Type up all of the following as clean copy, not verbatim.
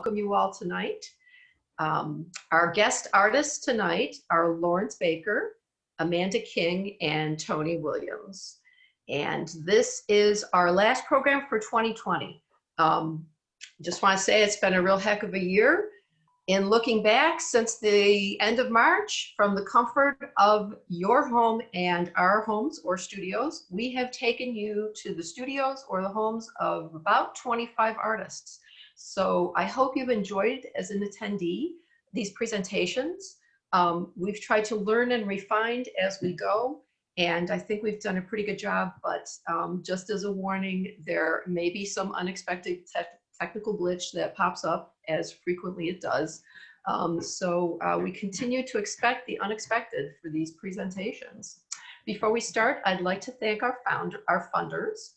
welcome you all tonight. Our guest artists tonight are Lawrence Baker, Amanda King, and Tony Williams. And this is our last program for 2020. Just want to say it's been a real heck of a year. In looking back since the end of March, from the comfort of your home and our homes or studios, we have taken you to the studios or the homes of about 25 artists. So I hope you've enjoyed as an attendee these presentations. We've tried to learn and refine as we go, and I think we've done a pretty good job, but just as a warning, there may be some unexpected technical glitch that pops up, as frequently it does. So we continue to expect the unexpected for these presentations. Before we start, I'd like to thank our funders,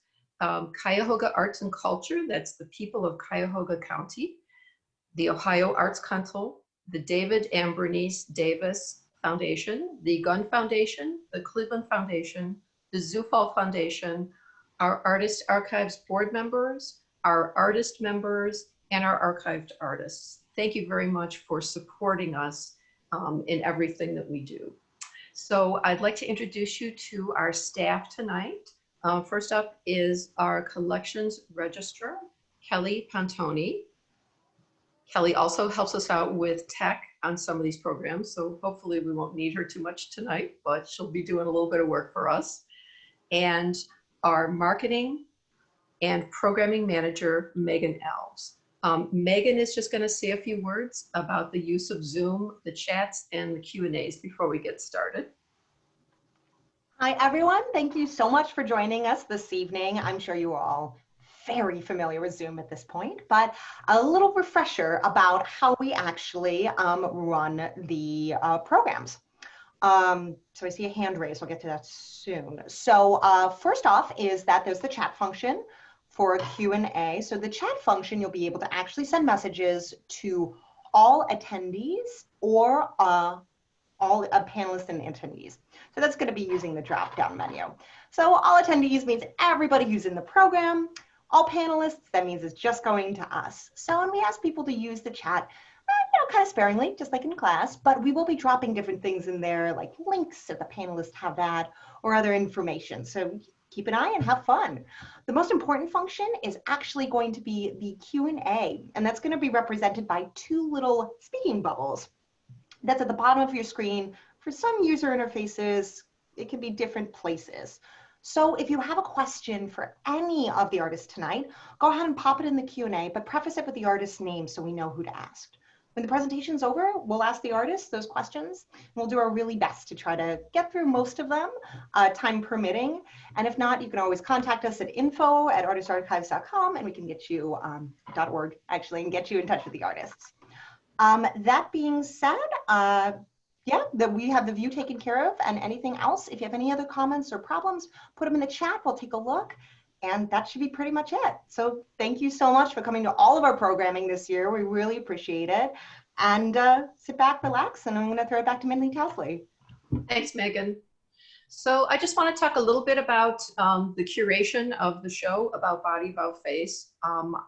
Cuyahoga Arts and Culture, that's the people of Cuyahoga County, the Ohio Arts Council, the David and Bernice Davis Foundation, the Gunn Foundation, the Cleveland Foundation, the Zufall Foundation, our Artist Archives board members, our artist members, and our archived artists. Thank you very much for supporting us in everything that we do. So I'd like to introduce you to our staff tonight. First up is our collections registrar, Kelly Pantoni. Kelly also helps us out with tech on some of these programs, so hopefully we won't need her too much tonight, but she'll be doing a little bit of work for us. And our marketing and programming manager, Megan Elves. Megan is just gonna say a few words about the use of Zoom, the chats, and the Q&As before we get started. Hi, everyone. Thank you so much for joining us this evening. I'm sure you are all very familiar with Zoom at this point, but a little refresher about how we actually run the programs. So I see a hand raised. We'll get to that soon. So first off is that there's the chat function for Q&A. So the chat function, you'll be able to actually send messages to all attendees or all panelists and attendees. So that's going to be using the drop-down menu. So all attendees means everybody who's in the program. All panelists, that means it's just going to us. So when we ask people to use the chat, kind of sparingly, just like in class, but we will be dropping different things in there, like links if the panelists have that, or other information. So keep an eye and have fun. The most important function is actually going to be the Q&A, and that's going to be represented by two little speaking bubbles. That's at the bottom of your screen. For some user interfaces, it can be different places. So if you have a question for any of the artists tonight, go ahead and pop it in the Q&A, but preface it with the artist's name so we know who to ask. When the presentation's over, we'll ask the artists those questions. And we'll do our really best to try to get through most of them, time permitting. And if not, you can always contact us at info@artistarchives.com and we can get you, .org actually, and get you in touch with the artists. That being said, we have the view taken care of, and anything else, if you have any other comments or problems, put them in the chat, we'll take a look. And that should be pretty much it. So thank you so much for coming to all of our programming this year. We really appreciate it. And sit back, relax, and I'm going to throw it back to Mindy Towsley. Thanks, Megan. So I just want to talk a little bit about the curation of the show, About Body, About Face.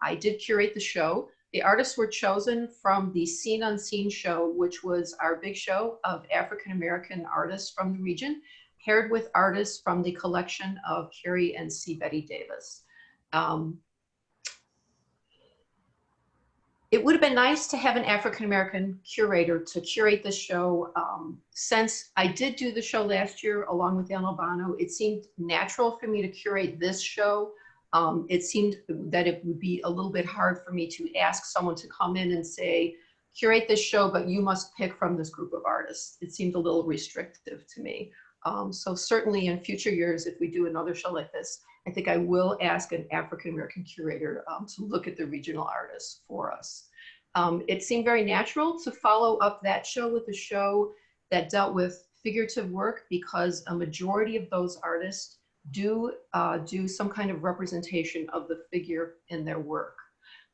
I did curate the show. The artists were chosen from the Scene Unseen show, which was our big show of African-American artists from the region, paired with artists from the collection of Carrie and C. Betty Davis. It would have been nice to have an African-American curator to curate the show. Since I did do the show last year along with Dan Albano, it seemed natural for me to curate this show. It seemed that it would be a little bit hard for me to ask someone to come in and say, curate this show, but you must pick from this group of artists. It seemed a little restrictive to me. So certainly in future years, if we do another show like this, I think I will ask an African-American curator to look at the regional artists for us. It seemed very natural to follow up that show with a show that dealt with figurative work, because a majority of those artists do some kind of representation of the figure in their work.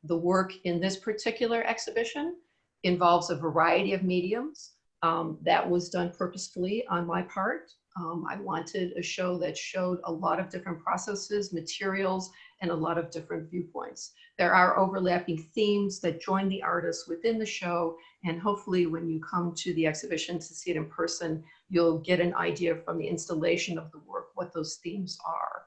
The work in this particular exhibition involves a variety of mediums. That was done purposefully on my part. I wanted a show that showed a lot of different processes, materials, and a lot of different viewpoints. There are overlapping themes that join the artists within the show, and hopefully when you come to the exhibition to see it in person, you'll get an idea from the installation of the work what those themes are.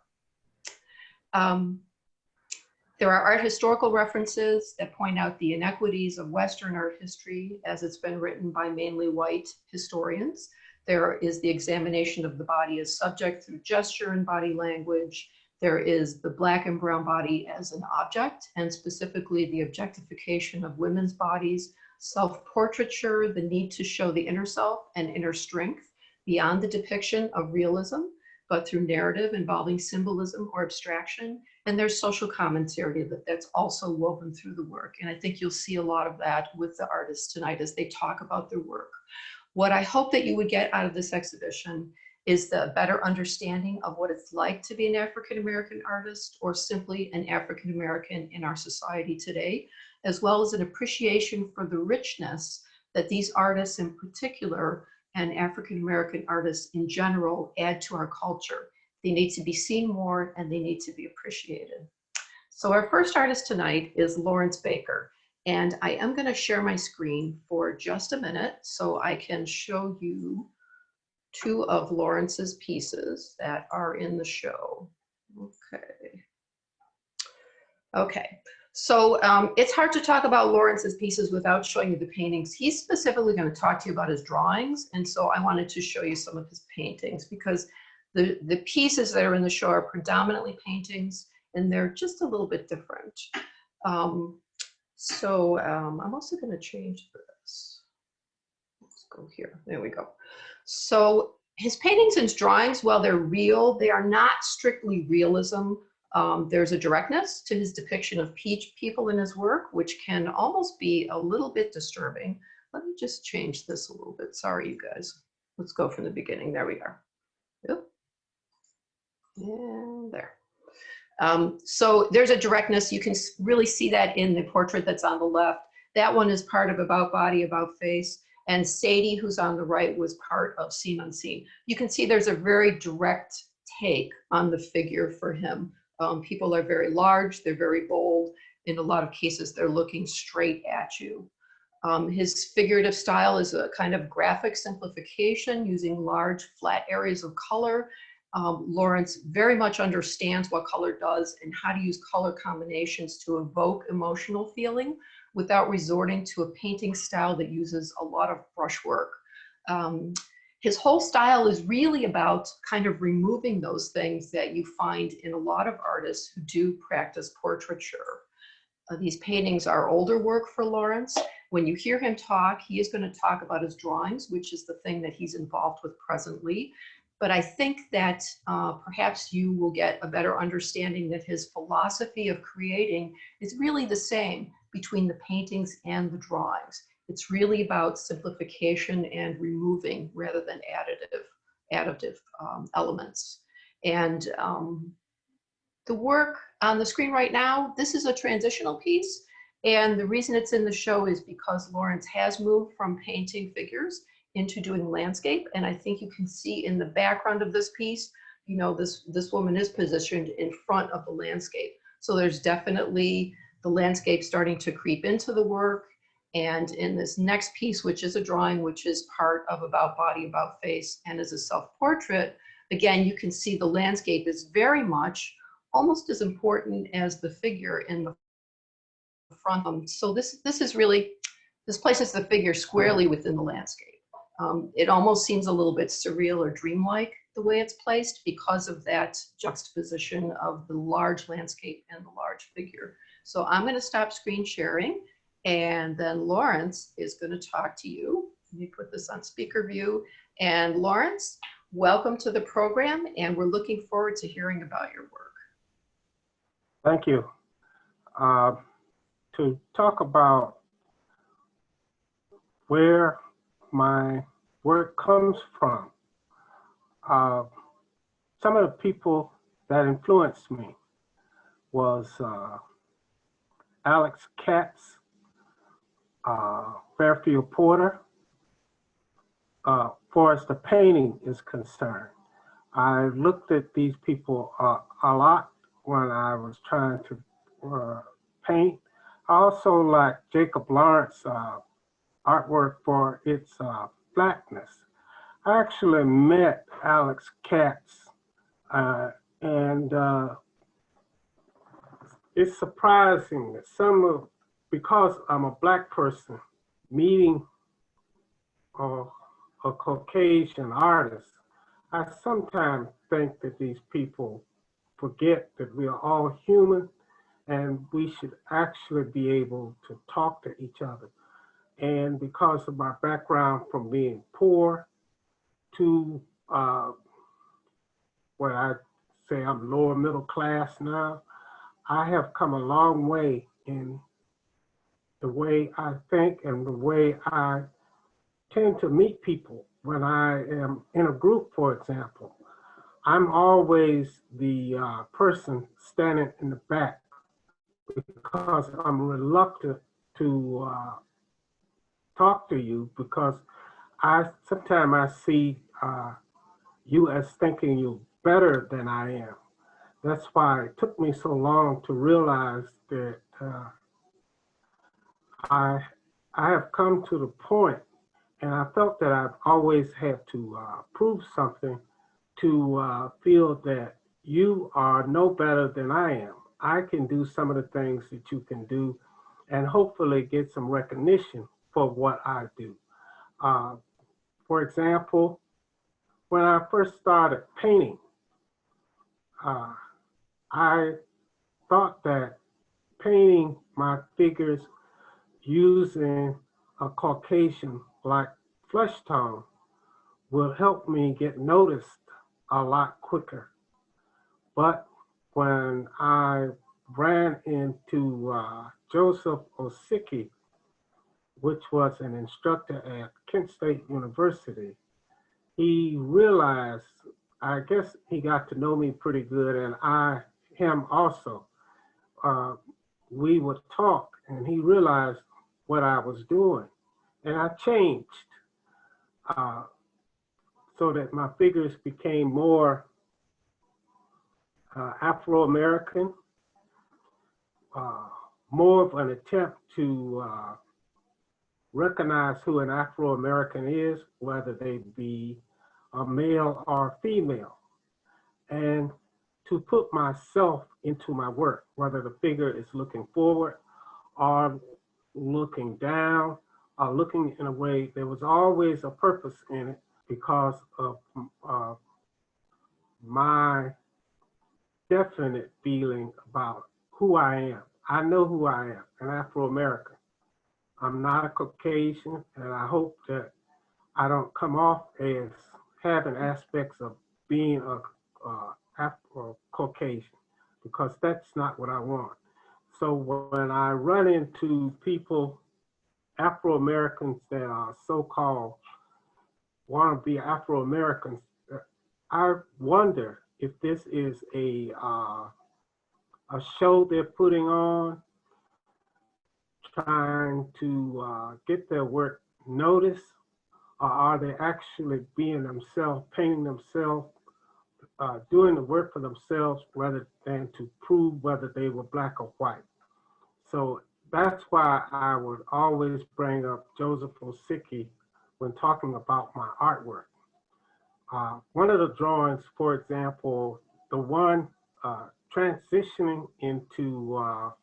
There are art historical references that point out the inequities of Western art history as it's been written by mainly white historians. There is the examination of the body as subject through gesture and body language. There is the Black and brown body as an object, and specifically the objectification of women's bodies, self-portraiture, the need to show the inner self and inner strength beyond the depiction of realism, but through narrative involving symbolism or abstraction. And there's social commentary that's also woven through the work. And I think you'll see a lot of that with the artists tonight as they talk about their work. What I hope that you would get out of this exhibition is the better understanding of what it's like to be an African-American artist, or simply an African-American in our society today, as well as an appreciation for the richness that these artists in particular and African-American artists in general add to our culture. They need to be seen more and they need to be appreciated. So our first artist tonight is Lawrence Baker. And I am going to share my screen for just a minute so I can show you two of Lawrence's pieces that are in the show. Okay. So it's hard to talk about Lawrence's pieces without showing you the paintings. He's specifically going to talk to you about his drawings. And so I wanted to show you some of his paintings because the pieces that are in the show are predominantly paintings and they're just a little bit different. I'm also going to change this. Let's go here. There we go. So his paintings and drawings, while they're real, they are not strictly realism. There's a directness to his depiction of people in his work, which can almost be a little bit disturbing. Let me just change this a little bit. Sorry, you guys. Let's go from the beginning. There we are. Yep. And there. So there's a directness. You can really see that in the portrait that's on the left. That one is part of About Body, About Face. And Sadie, who's on the right, was part of Seen Unseen. You can see there's a very direct take on the figure for him. People are very large, they're very bold. In a lot of cases, they're looking straight at you. His figurative style is a kind of graphic simplification using large flat areas of color. Lawrence very much understands what color does and how to use color combinations to evoke emotional feeling without resorting to a painting style that uses a lot of brushwork. His whole style is really about kind of removing those things that you find in a lot of artists who do practice portraiture. These paintings are older work for Lawrence. When you hear him talk, he is going to talk about his drawings, which is the thing that he's involved with presently. But I think that perhaps you will get a better understanding that his philosophy of creating is really the same between the paintings and the drawings. It's really about simplification and removing rather than additive elements. And the work on the screen right now, this is a transitional piece. And the reason it's in the show is because Lawrence has moved from painting figures into doing landscape. And I think you can see in the background of this piece, you know, this woman is positioned in front of the landscape. So there's definitely the landscape starting to creep into the work. And in this next piece, which is a drawing, which is part of About Body, About Face, and is a self-portrait, again, you can see the landscape is very much almost as important as the figure in the front. So this is really, this places the figure squarely within the landscape. It almost seems a little bit surreal or dreamlike the way it's placed because of that juxtaposition of the large landscape and the large figure. So I'm going to stop screen sharing. And then Lawrence is going to talk to you. Let me put this on speaker view. And Lawrence, welcome to the program. And we're looking forward to hearing about your work. Thank you. To talk about where my work comes from, some of the people that influenced me was Alex Katz, Fairfield Porter. Far as the painting is concerned, I looked at these people a lot when I was trying to paint. I also like Jacob Lawrence artwork for its blackness. I actually met Alex Katz, and it's surprising that because I'm a black person, meeting a Caucasian artist, I sometimes think that these people forget that we are all human and we should actually be able to talk to each other. And because of my background from being poor to where I say I'm lower middle class now, I have come a long way in the way I think and the way I tend to meet people when I am in a group, for example. I'm always the person standing in the back because I'm reluctant to talk to you because sometimes I see you as thinking you better than I am. That's why it took me so long to realize that I have come to the point, and I felt that I've always had to prove something to feel that you are no better than I am. I can do some of the things that you can do and hopefully get some recognition for what I do. Uh, for example, when I first started painting, uh, I thought that painting my figures using a Caucasian like flesh tone will help me get noticed a lot quicker. But when I ran into Joseph Osicki, which was an instructor at Kent State University, he realized, I guess he got to know me pretty good, and him also. Uh, we would talk, and he realized what I was doing, and I changed uh, so that my figures became more Afro-American, uh, more of an attempt to recognize who an Afro-American is, whether they be a male or female, and to put myself into my work, whether the figure is looking forward or looking down or looking in a way. There was always a purpose in it because of my definite feeling about who I am. I know who I am, an Afro-American. I'm not a Caucasian, and I hope that I don't come off as having aspects of being a Afro-Caucasian, because that's not what I want. So when I run into people, Afro-Americans that are so-called want to be Afro-Americans, I wonder if this is a show they're putting on, trying to get their work noticed, or are they actually being themselves, painting themselves, doing the work for themselves rather than to prove whether they were black or white? So that's why I would always bring up Joseph Osicki when talking about my artwork. One of the drawings, for example, the one transitioning into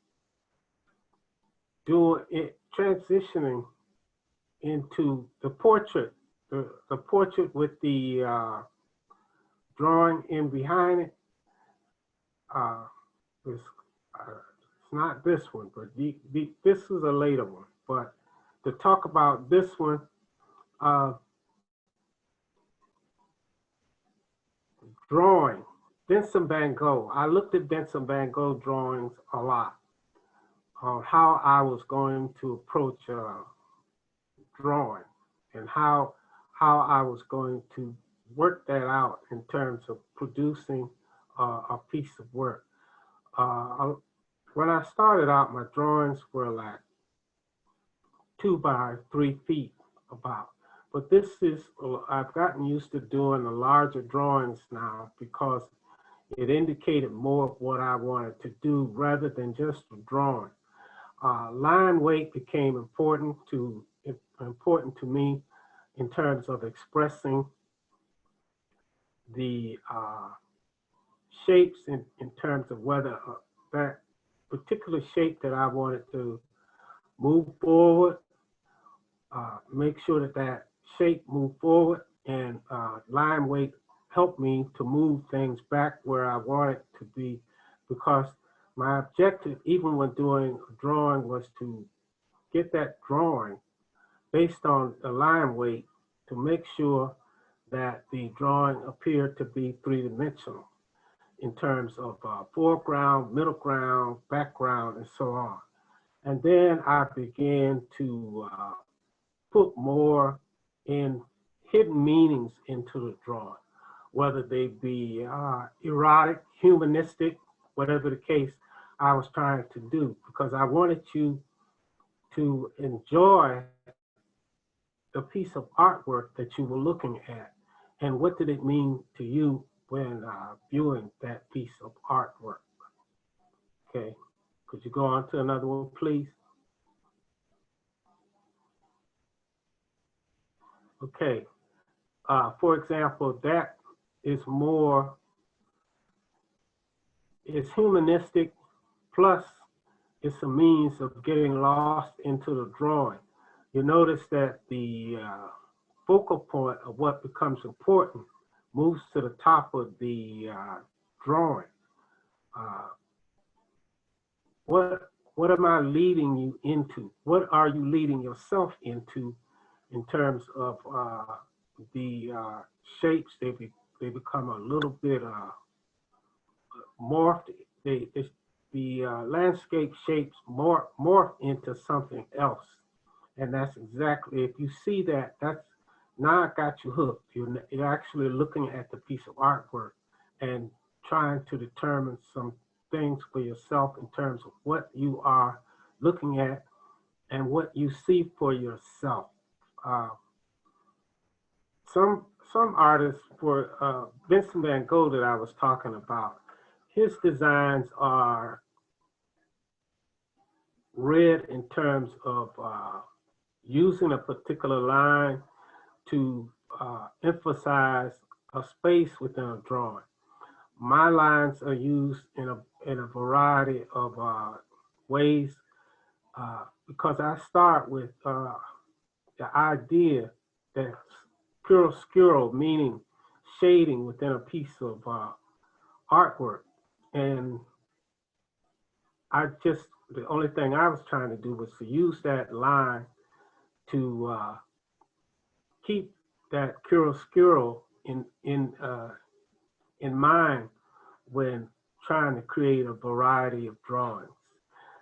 transitioning into the portrait, the portrait with the drawing in behind it. It's, it's not this one, but this is a later one. But to talk about this one, drawing, Vincent van Gogh. I looked at Vincent van Gogh drawings a lot on how I was going to approach drawing and how I was going to work that out in terms of producing a piece of work. When I started out, my drawings were like 2 by 3 feet about. But this is, I've gotten used to doing the larger drawings now because It indicated more of what I wanted to do rather than just a drawing. Line weight became important to me in terms of expressing the shapes in terms of whether that particular shape that I wanted to move forward, make sure that that shape moved forward, and line weight helped me to move things back where I wanted to be, because my objective, even when doing a drawing, was to get that drawing based on the line weight to make sure that the drawing appeared to be three-dimensional in terms of foreground, middle ground, background, and so on. And then I began to put more in hidden meanings into the drawing, whether they be erotic, humanistic, whatever the case I was trying to do, because I wanted you to enjoy the piece of artwork that you were looking at, and what did it mean to you when viewing that piece of artwork. Okay, could you go on to another one, please? Okay, for example, that is more, it's humanistic, plus it's a means of getting lost into the drawing. You notice that the focal point of what becomes important moves to the top of the drawing. What am I leading you into? What are you leading yourself into in terms of the shapes? They become a little bit morphed. The landscape shapes morph into something else. And that's exactly, if you see that, that's, now I got you hooked. You're actually looking at the piece of artwork and trying to determine some things for yourself in terms of what you are looking at and what you see for yourself. Some artists, for Vincent van Gogh that I was talking about, his designs are read in terms of using a particular line to emphasize a space within a drawing. My lines are used in a variety of ways because I start with the idea that chiaroscuro, meaning shading within a piece of artwork. And the only thing I was trying to do was to use that line to keep that chiaroscuro in mind when trying to create a variety of drawings.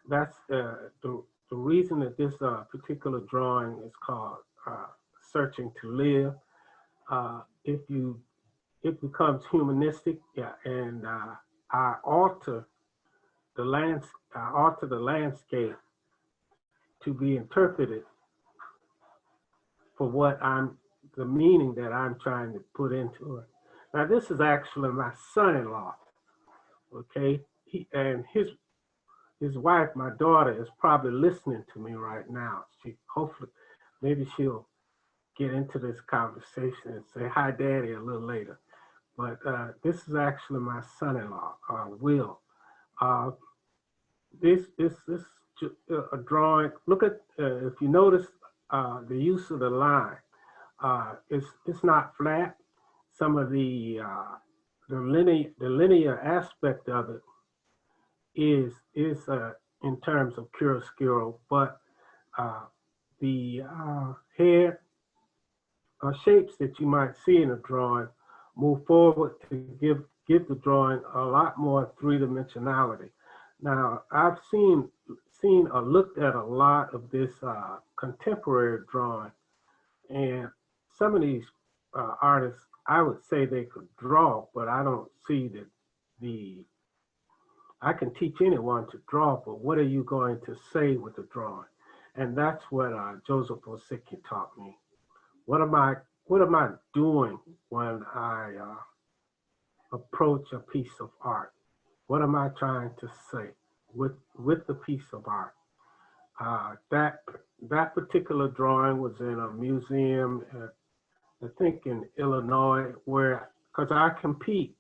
That's the reason that this particular drawing is called Searching to Live. It becomes humanistic, yeah, and I alter the landscape to be interpreted for the meaning that I'm trying to put into it. Now, this is actually my son-in-law, okay? And his wife, my daughter, is probably listening to me right now. Hopefully, maybe she'll get into this conversation and say, "Hi, Daddy," a little later. But this is actually my son-in-law, Will. This a drawing. Look at, if you notice the use of the line, it's not flat. Some of the linear aspect of it is in terms of chiaroscuro, but the hair shapes that you might see in a drawing move forward to give the drawing a lot more three-dimensionality. Now, I've seen or looked at a lot of this contemporary drawing, and some of these artists, I would say they could draw, but I don't see that I can teach anyone to draw, but what are you going to say with the drawing? And that's what Joseph Osicki taught me. What am I doing when I approach a piece of art? What am I trying to say with the piece of art? That particular drawing was in a museum, I think in Illinois, where, because I compete,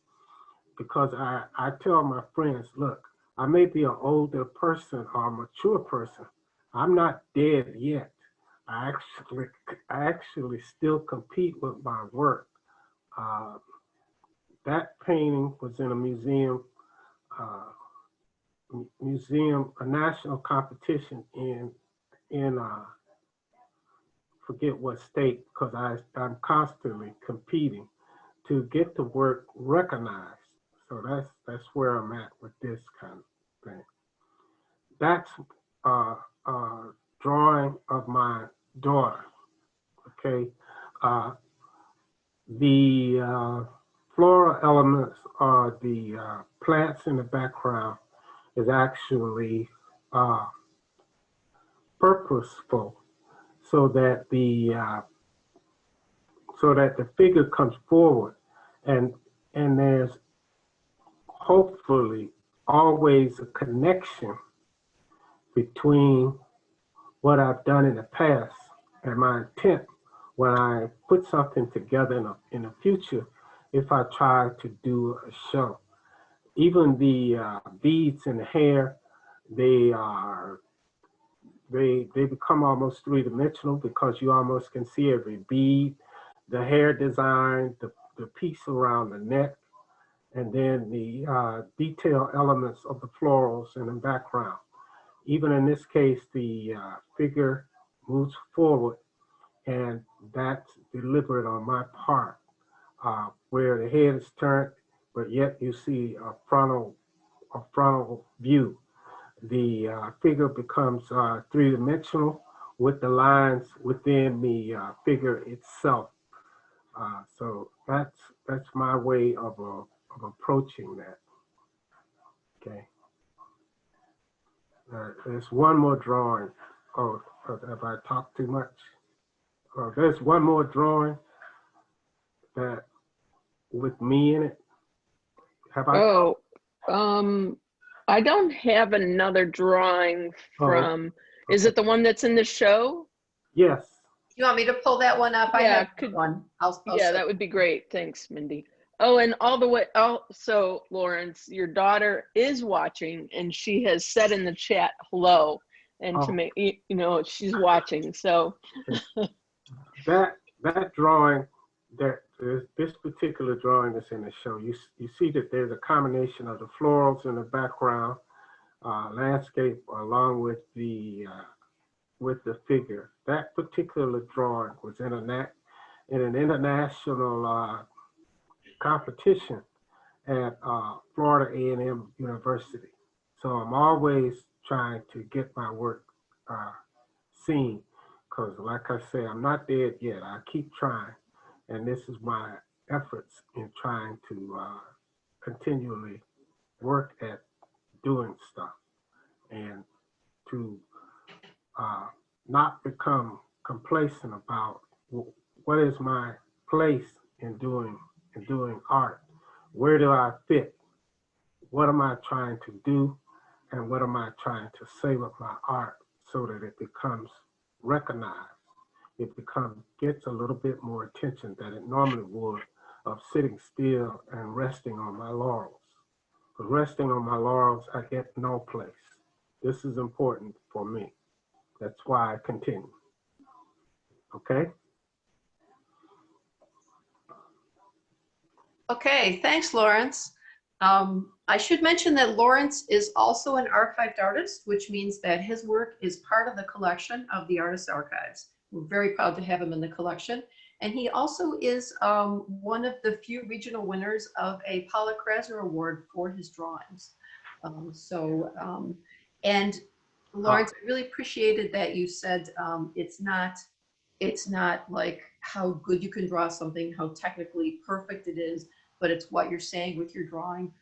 because I tell my friends, look, I may be an older person or a mature person. I'm not dead yet. I actually still compete with my work. Uh, that painting was in a uh, a national competition in forget what state, because I'm constantly competing to get the work recognized. So that's where I'm at with this kind of thing. That's a drawing of my daughter. Okay, uh, the floral elements are the plants in the background is actually uh, purposeful so that the figure comes forward, and there's hopefully always a connection between what I've done in the past and my intent when I put something together in the future. If I try to do a show, even the beads in the hair, they are they become almost three-dimensional because you almost can see every bead, the hair design, the piece around the neck, and then the detail elements of the florals in the background. Even in this case, the figure moves forward, and that's deliberate on my part, where the head is turned, but yet you see a frontal view. The figure becomes three-dimensional with the lines within the figure itself. So that's my way of approaching that. Okay. There's one more drawing. Oh, have I talked too much? There's one more drawing that with me in it. Have I? Oh, I don't have another drawing from, is it the one that's in the show? Yes. You want me to pull that one up? I Yeah, have one. I'll yeah, that would be great. Thanks, Mindy. Oh, and all the way, so Lawrence, your daughter is watching and she has said in the chat, hello, and to make, you know, she's watching, so. That drawing, this particular drawing that's in the show, you see that there's a combination of the florals in the background, landscape, along with the figure. That particular drawing was in an international competition at Florida A&M University. So I'm always trying to get my work seen, because like I say, I'm not dead yet. I keep trying, and this is my efforts in trying to continually work at doing stuff and to not become complacent about what is my place in doing art. Where do I fit? What am I trying to do? And what am I trying to say with my art so that it becomes recognized? It gets a little bit more attention than it normally would of sitting still and resting on my laurels. But resting on my laurels, I get no place. This is important for me. That's why I continue. Okay? Okay, thanks, Lawrence. I should mention that Lawrence is also an archived artist, which means that his work is part of the collection of the Artists Archives. We're very proud to have him in the collection. And he also is one of the few regional winners of a Paula Krasner Award for his drawings. And Lawrence, I really appreciated that you said it's not like how good you can draw something, how technically perfect it is, but it's what you're saying with your drawing.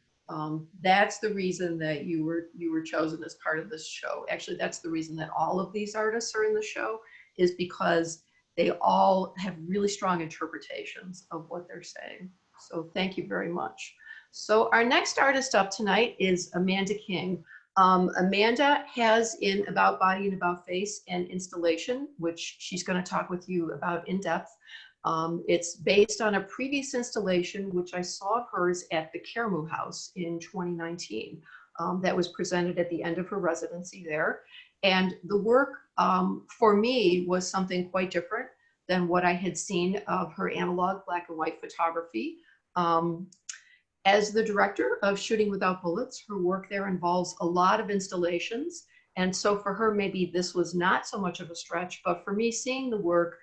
That's the reason that you were chosen as part of this show. Actually, that's the reason that all of these artists are in the show, is because they all have really strong interpretations of what they're saying. So thank you very much. So our next artist up tonight is Amanda King. Amanda has in About Body and About Face an installation, which she's going to talk with you about in depth. It's based on a previous installation, which I saw of hers at the Karamu House in 2019. That was presented at the end of her residency there. And the work for me was something quite different than what I had seen of her analog black and white photography. As the director of Shooting Without Bullets, her work there involves a lot of installations. And so for her, maybe this was not so much of a stretch, but for me, seeing the work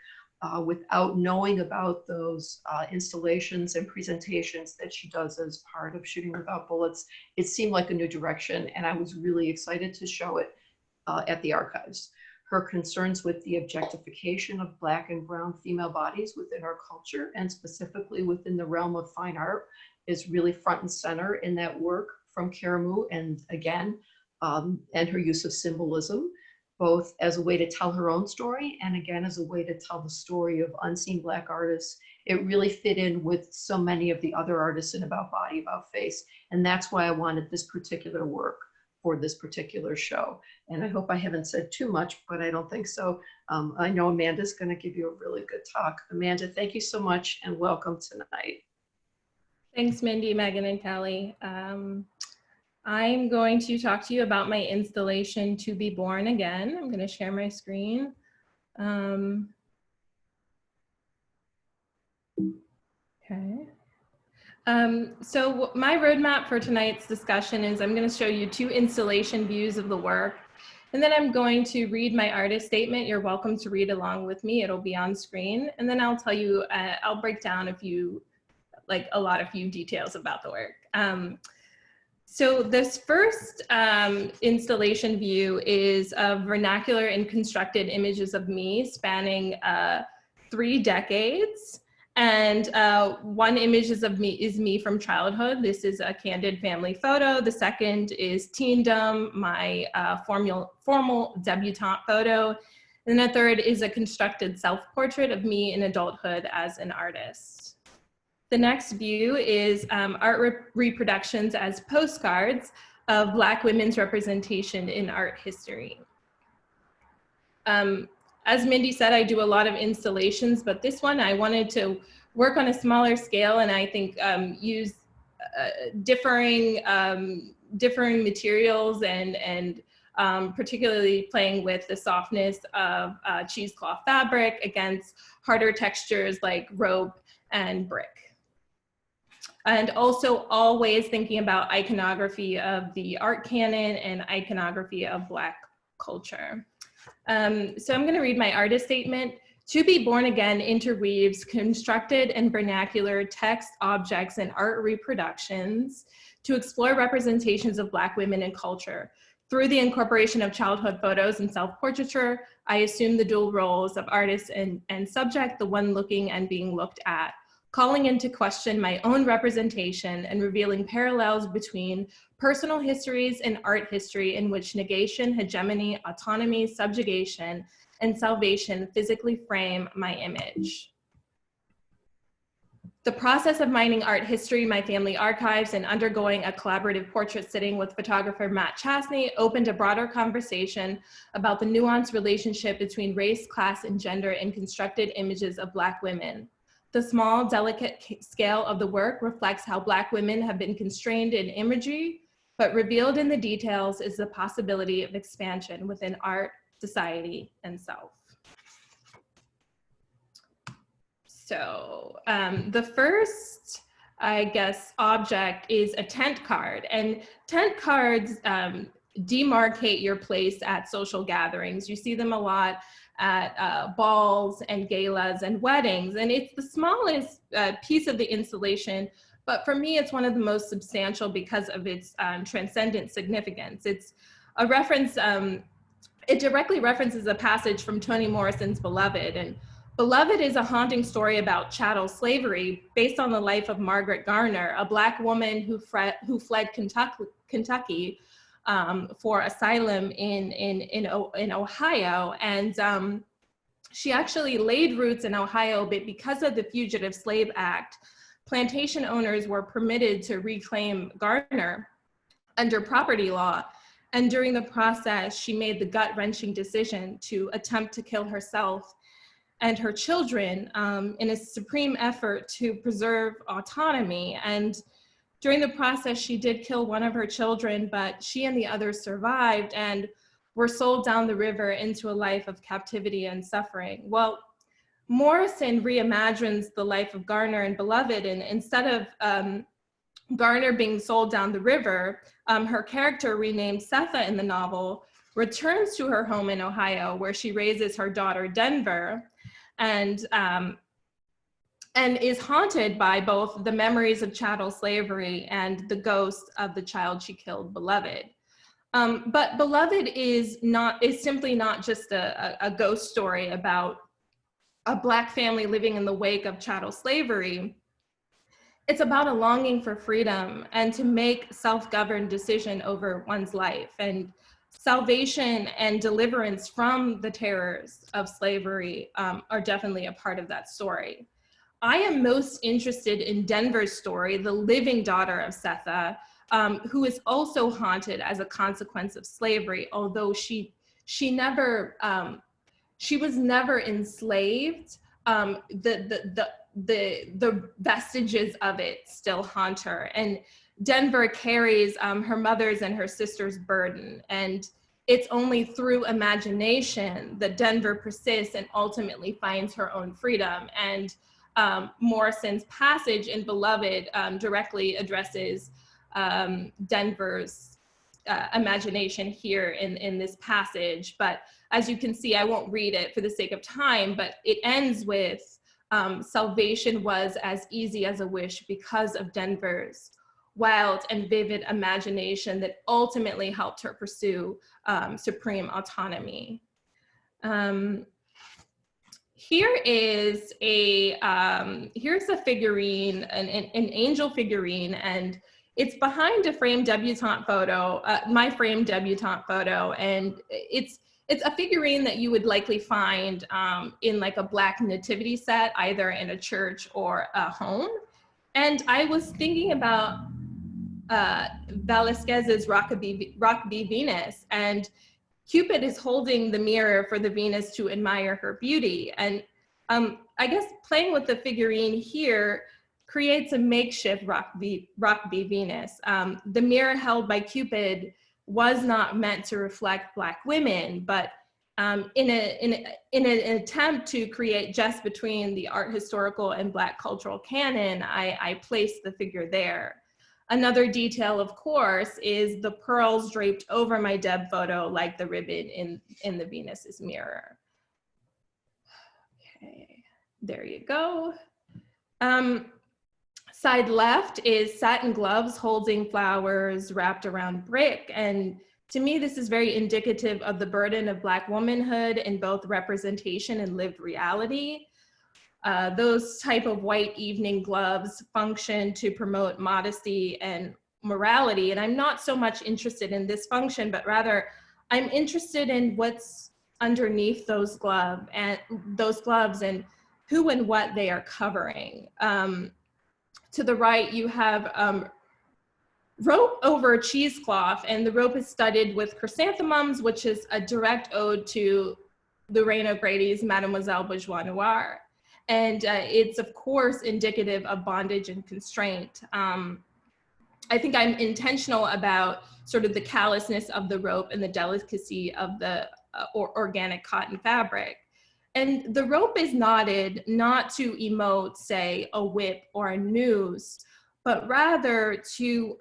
without knowing about those installations and presentations that she does as part of Shooting Without Bullets, it seemed like a new direction. And I was really excited to show it at the archives. Her concerns with the objectification of Black and brown female bodies within our culture, and specifically within the realm of fine art, is really front and center in that work from Karamu, and again, and her use of symbolism, both as a way to tell her own story and again as a way to tell the story of unseen Black artists. It really fit in with so many of the other artists in About Body, About Face, and that's why I wanted this particular work for this particular show. And I hope I haven't said too much, but I don't think so. I know Amanda's going to give you a really good talk. Amanda, thank you so much and welcome tonight. Thanks, Mindy, Megan, and Kelly. I'm going to talk to you about my installation, To Be Born Again. I'm going to share my screen. Okay. So my roadmap for tonight's discussion is I'm going to show you 2 installation views of the work, and then I'm going to read my artist statement. You're welcome to read along with me. It'll be on screen, and then I'll tell you, I'll break down a lot of details about the work. So this first installation view is of vernacular and constructed images of me spanning 3 decades. And one image is me from childhood. This is a candid family photo. The second is teendom, my formal debutante photo. And the third is a constructed self-portrait of me in adulthood as an artist. The next view is art reproductions as postcards of Black women's representation in art history. As Mindy said, I do a lot of installations, but this one I wanted to work on a smaller scale, and I think use differing materials and particularly playing with the softness of cheesecloth fabric against harder textures like rope and brick. And also always thinking about iconography of the art canon and iconography of Black culture. So I'm going to read my artist statement. To Be Born Again interweaves constructed and vernacular text, objects, and art reproductions to explore representations of Black women in culture. Through the incorporation of childhood photos and self-portraiture, I assume the dual roles of artist and subject, the one looking and being looked at, calling into question my own representation and revealing parallels between personal histories and art history in which negation, hegemony, autonomy, subjugation, and salvation physically frame my image. The process of mining art history, my family archives, and undergoing a collaborative portrait sitting with photographer Matt Chastney opened a broader conversation about the nuanced relationship between race, class, and gender in constructed images of Black women. The small, delicate scale of the work reflects how Black women have been constrained in imagery, but revealed in the details is the possibility of expansion within art, society, and self. So the first, I guess, object is a tent card, and tent cards demarcate your place at social gatherings. You see them a lot at balls and galas and weddings, and it's the smallest piece of the installation, but for me it's one of the most substantial because of its transcendent significance. It's a reference, it directly references a passage from Toni Morrison's Beloved, and Beloved is a haunting story about chattel slavery based on the life of Margaret Garner, a Black woman who fled Kentucky for asylum in Ohio, and she actually laid roots in Ohio, but because of the Fugitive Slave Act, plantation owners were permitted to reclaim Garner under property law. And during the process, she made the gut-wrenching decision to attempt to kill herself and her children in a supreme effort to preserve autonomy. And during the process, she did kill one of her children, but she and the others survived and were sold down the river into a life of captivity and suffering. Well, Morrison reimagines the life of Garner and Beloved, and instead of Garner being sold down the river, her character, renamed Setha in the novel, returns to her home in Ohio, where she raises her daughter Denver, and is haunted by both the memories of chattel slavery and the ghost of the child she killed, Beloved. But Beloved is simply not just a ghost story about a Black family living in the wake of chattel slavery. It's about a longing for freedom and to make self-governed decision over one's life, and salvation and deliverance from the terrors of slavery are definitely a part of that story. I am most interested in Denver's story, the living daughter of Setha, who is also haunted as a consequence of slavery, although she was never enslaved. The vestiges of it still haunt her, and Denver carries her mother's and her sister's burden, and it's only through imagination that Denver persists and ultimately finds her own freedom. And Morrison's passage in Beloved directly addresses Denver's imagination here in this passage. But as you can see, I won't read it for the sake of time, but it ends with salvation was as easy as a wish because of Denver's wild and vivid imagination that ultimately helped her pursue supreme autonomy. Here's a figurine, an angel figurine, and it's behind a framed debutante photo, my framed debutante photo, and it's a figurine that you would likely find in like a Black nativity set, either in a church or a home. And I was thinking about Velasquez's Rockabye Venus, and Cupid is holding the mirror for the Venus to admire her beauty. And I guess playing with the figurine here creates a makeshift Rockabye Venus. The mirror held by Cupid was not meant to reflect Black women, but in an attempt to create just between the art historical and Black cultural canon, I placed the figure there. Another detail, of course, is the pearls draped over my Deb photo, like the ribbon in the Venus's mirror. Okay, there you go. Side left is satin gloves holding flowers wrapped around brick. And to me, this is very indicative of the burden of Black womanhood in both representation and lived reality. Those type of white evening gloves function to promote modesty and morality. And I'm not so much interested in this function, but rather I'm interested in what's underneath those gloves and who and what they are covering. To the right, you have rope over cheesecloth, and the rope is studded with chrysanthemums, which is a direct ode to Lorraine O'Grady's Mademoiselle Bourgeois Noir. And it's, of course, indicative of bondage and constraint. I think I'm intentional about sort of the callousness of the rope and the delicacy of the organic cotton fabric. And the rope is knotted not to emote, say, a whip or a noose, but rather to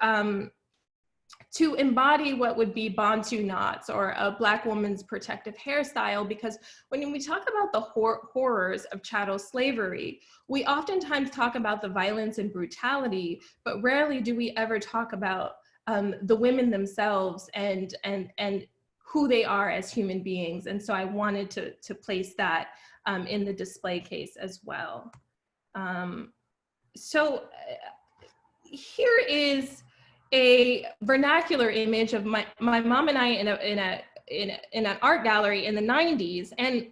embody what would be bantu knots, or a Black woman's protective hairstyle. Because when we talk about the horrors of chattel slavery, we oftentimes talk about the violence and brutality, but rarely do we ever talk about the women themselves and who they are as human beings. And so I wanted to place that in the display case as well. So here is a vernacular image of my mom and I in an art gallery in the 90s. And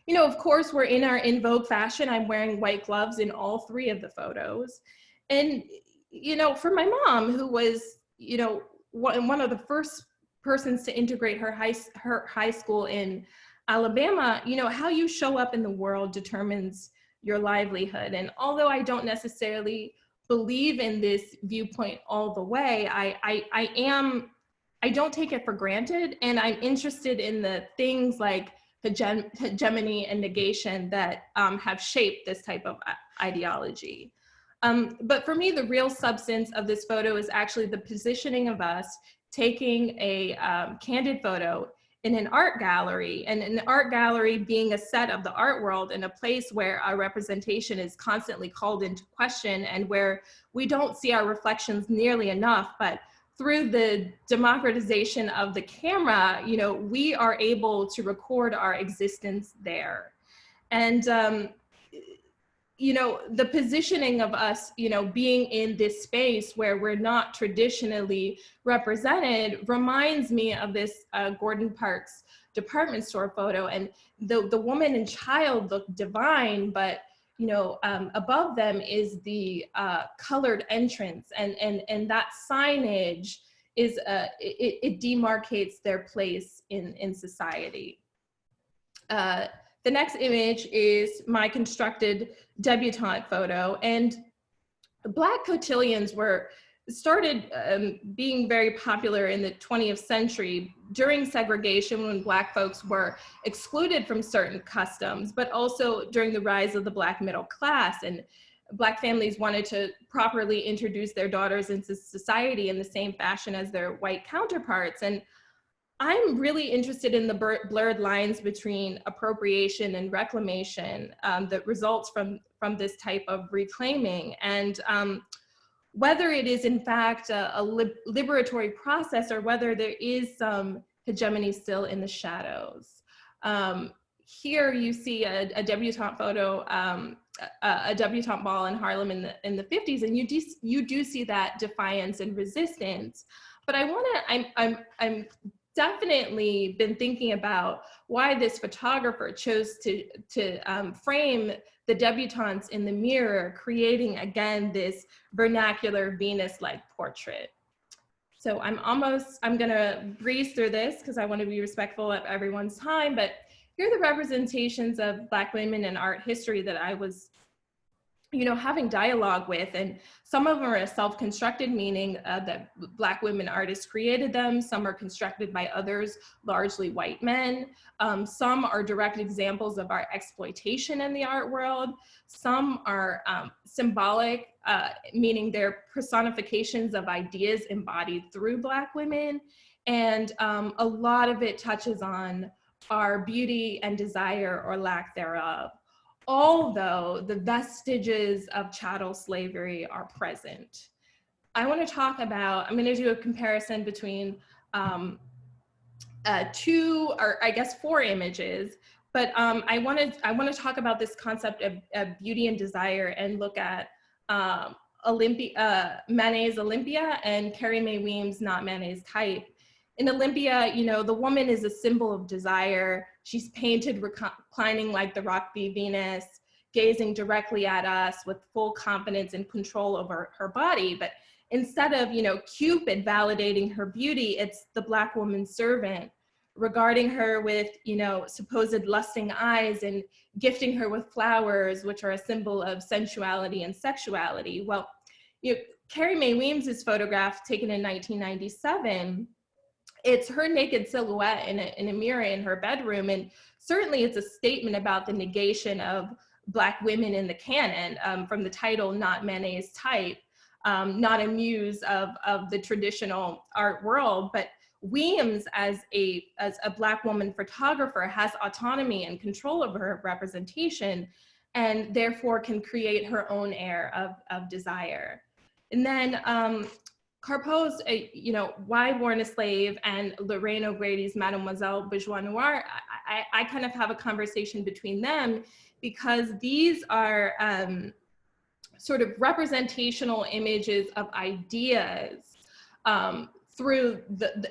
you know, of course, we're in our in vogue fashion. I'm wearing white gloves in all 3 of the photos. And, you know, for my mom, who was, you know, one of the first persons to integrate her high school in Alabama, you know, how you show up in the world determines your livelihood. And although I don't necessarily believe in this viewpoint all the way, I don't take it for granted, and I'm interested in the things like hegemony and negation that have shaped this type of ideology. But for me, the real substance of this photo is actually the positioning of us taking a candid photo in an art gallery, and an art gallery being a set of the art world and a place where our representation is constantly called into question and where we don't see our reflections nearly enough. But through the democratization of the camera, you know, we are able to record our existence there. And, you know, the positioning of us, you know, being in this space where we're not traditionally represented reminds me of this Gordon Parks department store photo. And the woman and child look divine, but you know, above them is the colored entrance, and that signage is it demarcates their place in society. The next image is my constructed debutante photo, and Black cotillions started being very popular in the 20th century during segregation, when Black folks were excluded from certain customs, but also during the rise of the Black middle class, and Black families wanted to properly introduce their daughters into society in the same fashion as their white counterparts. And I'm really interested in the blurred lines between appropriation and reclamation that results from this type of reclaiming, and whether it is in fact a liberatory process or whether there is some hegemony still in the shadows. Here you see a debutante photo, a debutante ball in Harlem in the 50s, and you do see that defiance and resistance. But I'm definitely been thinking about why this photographer chose to frame the debutantes in the mirror, creating again this vernacular Venus-like portrait. So I'm gonna breeze through this because I want to be respectful of everyone's time, but here are the representations of Black women in art history that I was, you know, having dialogue with, and some of them are self-constructed, meaning that Black women artists created them. Some are constructed by others, largely white men. Some are direct examples of our exploitation in the art world. Some are symbolic, meaning they're personifications of ideas embodied through Black women. And a lot of it touches on our beauty and desire or lack thereof, although the vestiges of chattel slavery are present. I want to talk about, I'm going to do a comparison between 2 or I guess 4 images, but I want to talk about this concept of beauty and desire and look at Manet's Olympia and Carrie Mae Weems' Not Manet's Type. In Olympia, you know, the woman is a symbol of desire. She's painted reclining like the rock bee Venus, gazing directly at us with full confidence and control over her body. But instead of, you know, Cupid validating her beauty, it's the Black woman servant regarding her with, you know, supposed lusting eyes and gifting her with flowers, which are a symbol of sensuality and sexuality. Well, you know, Carrie Mae Weems' photograph taken in 1997, it's her naked silhouette in a mirror in her bedroom. And certainly it's a statement about the negation of Black women in the canon, from the title, Not Manet's Type, not a muse of the traditional art world. But Weems, as a Black woman photographer, has autonomy and control over her representation, and therefore can create her own air of desire. And then Carpeau's, you know, Why Born a Slave, and Lorraine O'Grady's Mademoiselle Bourgeois Noir, I kind of have a conversation between them because these are sort of representational images of ideas through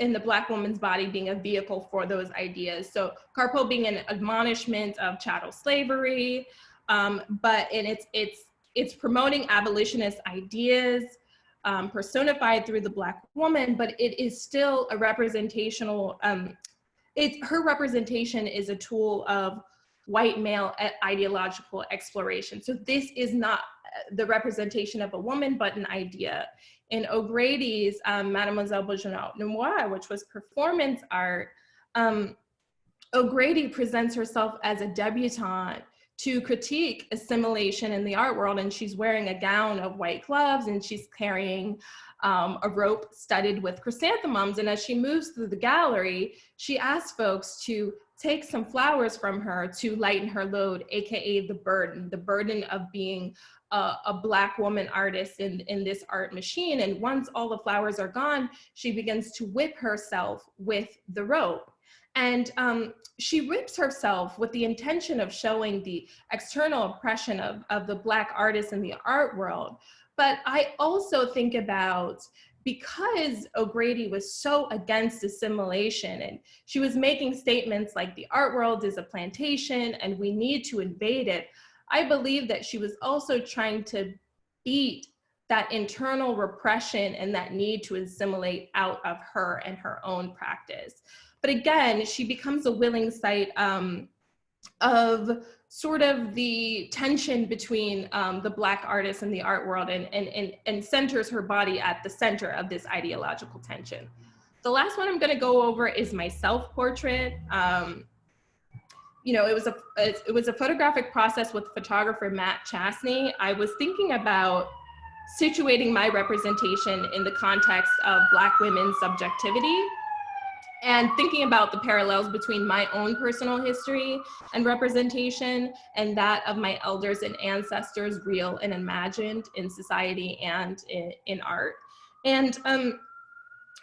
in the Black woman's body being a vehicle for those ideas. So carpo being an admonishment of chattel slavery, but it's promoting abolitionist ideas, personified through the Black woman, but it is still a representational, her representation is a tool of white male ideological exploration. So this is not the representation of a woman, but an idea. In O'Grady's Mademoiselle Beaujolais Noir, which was performance art, O'Grady presents herself as a debutante to critique assimilation in the art world, and she's wearing a gown of white gloves, and she's carrying a rope studded with chrysanthemums. And as she moves through the gallery, she asks folks to take some flowers from her to lighten her load, AKA the burden of being a Black woman artist in this art machine. And once all the flowers are gone, she begins to whip herself with the rope. And she whips herself with the intention of showing the external oppression of the Black artists in the art world. But I also think about, because O'Grady was so against assimilation, and she was making statements like the art world is a plantation and we need to invade it, I believe that she was also trying to beat that internal repression and that need to assimilate out of her and her own practice. But again, she becomes a willing site of sort of the tension between the Black artist and the art world, and centers her body at the center of this ideological tension. The last one I'm gonna go over is my self-portrait. You know, it was a photographic process with photographer Matt Chasney. I was thinking about situating my representation in the context of Black women's subjectivity, and thinking about the parallels between my own personal history and representation and that of my elders and ancestors, real and imagined in society and in art. And,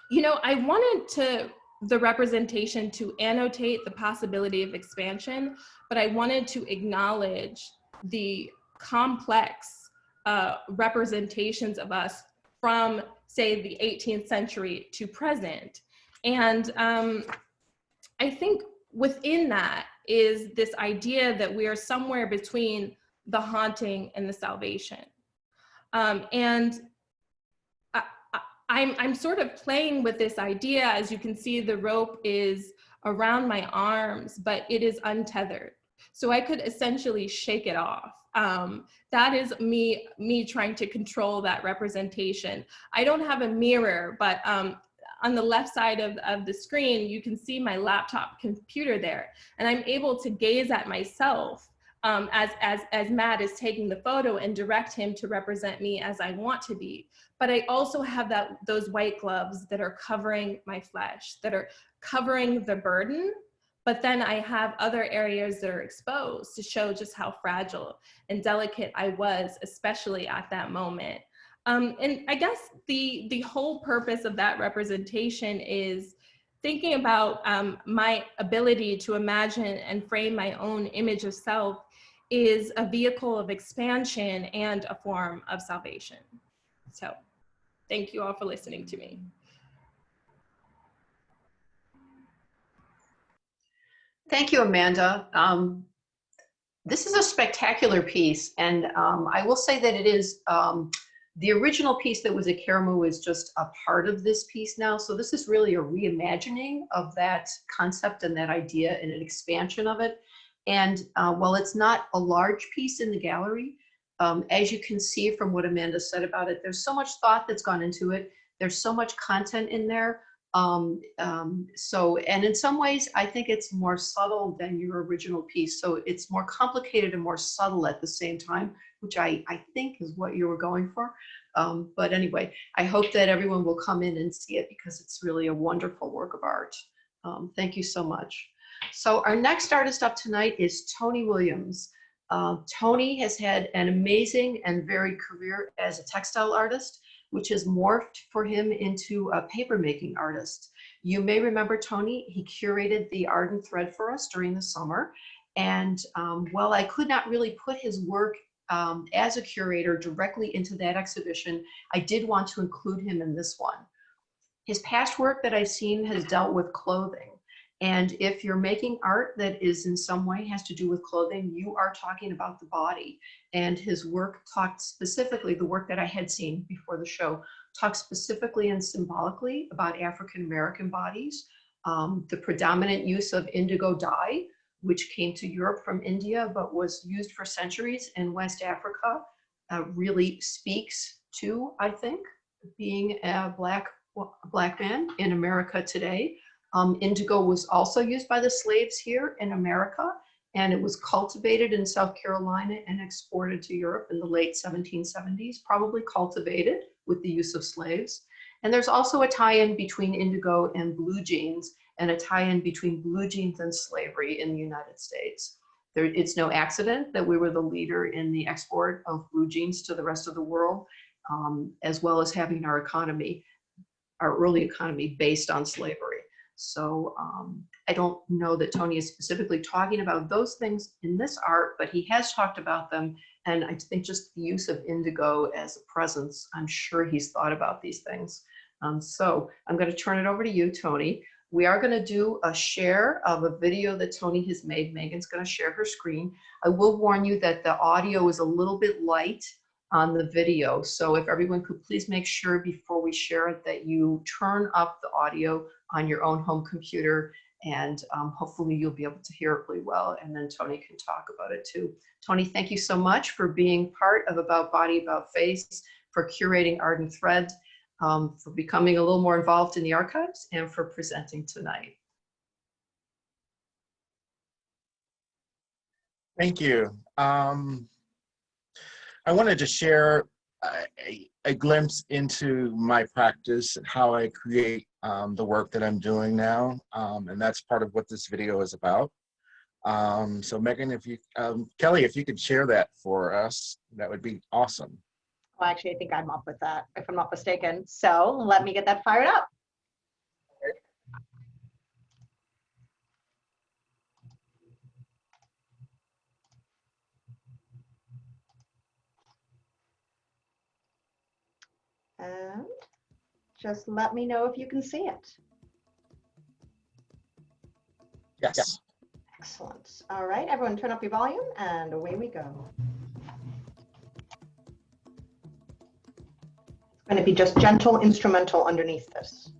you know, I wanted the representation to annotate the possibility of expansion, but I wanted to acknowledge the complex representations of us from, say, the 18th century to present. And I think within that is this idea that we are somewhere between the haunting and the salvation. And I'm sort of playing with this idea. As you can see, the rope is around my arms, but it is untethered. So I could essentially shake it off. That is me trying to control that representation. I don't have a mirror, but on the left side of the screen, you can see my laptop computer there. And I'm able to gaze at myself as Matt is taking the photo and direct him to represent me as I want to be. But I also have those white gloves that are covering my flesh, that are covering the burden. But then I have other areas that are exposed to show just how fragile and delicate I was, especially at that moment. And I guess the whole purpose of that representation is thinking about my ability to imagine and frame my own image of self is a vehicle of expansion and a form of salvation. So thank you all for listening to me. Thank you, Amanda. This is a spectacular piece, and I will say that it is, the original piece that was at Karamu is just a part of this piece now. So this is really a reimagining of that concept and that idea and an expansion of it. And while it's not a large piece in the gallery, as you can see from what Amanda said about it, there's so much thought that's gone into it. There's so much content in there. And in some ways, I think it's more subtle than your original piece. So it's more complicated and more subtle at the same time, which I think is what you were going for. But anyway, I hope that everyone will come in and see it because it's really a wonderful work of art. Thank you so much. So our next artist up tonight is Tony Williams. Tony has had an amazing and varied career as a textile artist, which has morphed for him into a papermaking artist. You may remember Tony, he curated the Arden Thread for us during the summer. And while I could not really put his work as a curator directly into that exhibition, I did want to include him in this one. his past work that I've seen has dealt with clothing. And if you're making art that is in some way has to do with clothing, you are talking about the body. And his work talked specifically, the work that I had seen before the show, talks specifically and symbolically about African American bodies. The predominant use of indigo dye, which came to Europe from India, but was used for centuries in West Africa, really speaks to, I think, being a black man in America today. Indigo was also used by the slaves here in America, and it was cultivated in South Carolina and exported to Europe in the late 1770s, probably cultivated with the use of slaves. And there's also a tie-in between indigo and blue jeans, and a tie-in between blue jeans and slavery in the United States. It's no accident that we were the leader in the export of blue jeans to the rest of the world, as well as having our economy, our early economy based on slavery. So I don't know that Tony is specifically talking about those things in this art, but he has talked about them. And I think just the use of indigo as a presence, I'm sure he's thought about these things. So I'm going to turn it over to you, Tony. We are going to do a share of a video that Tony has made. Megan's going to share her screen. I will warn you that the audio is a little bit light on the video. So if everyone could please make sure before we share it that you turn up the audio on your own home computer, and hopefully you'll be able to hear it really well, and then Tony can talk about it too. Tony, thank you so much for being part of About Body, About Face, for curating Art and Thread, for becoming a little more involved in the archives, and for presenting tonight. Thank you. I wanted to share a glimpse into my practice and how I create the work that I'm doing now, and that's part of what this video is about. So Megan, if you, Kelly, if you could share that for us, that would be awesome. Well, actually, I think I'm up with that, if I'm not mistaken. So let me get that fired up. And just let me know if you can see it. Yes. Excellent. All right, everyone turn up your volume and away we go. It's going to be just gentle instrumental underneath this.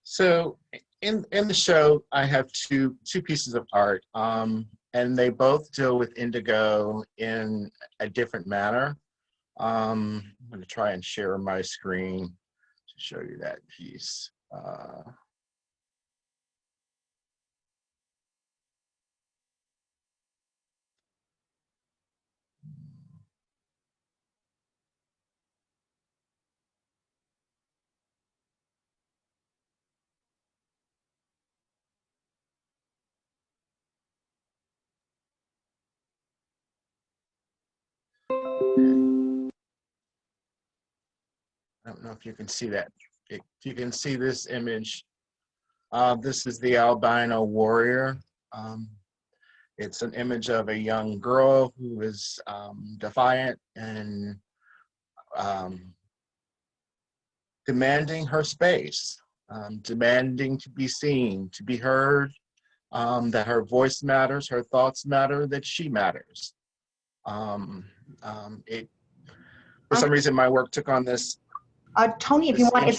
So in the show, I have two pieces of art, and they both deal with indigo in a different manner. I'm going to try and share my screen to show you that piece. I don't know if you can see that. If you can see this image, this is the albino warrior. It's an image of a young girl who is defiant and demanding her space, demanding to be seen, to be heard, that her voice matters, her thoughts matter, that she matters. For some reason, my work took on this. Tony, if you want,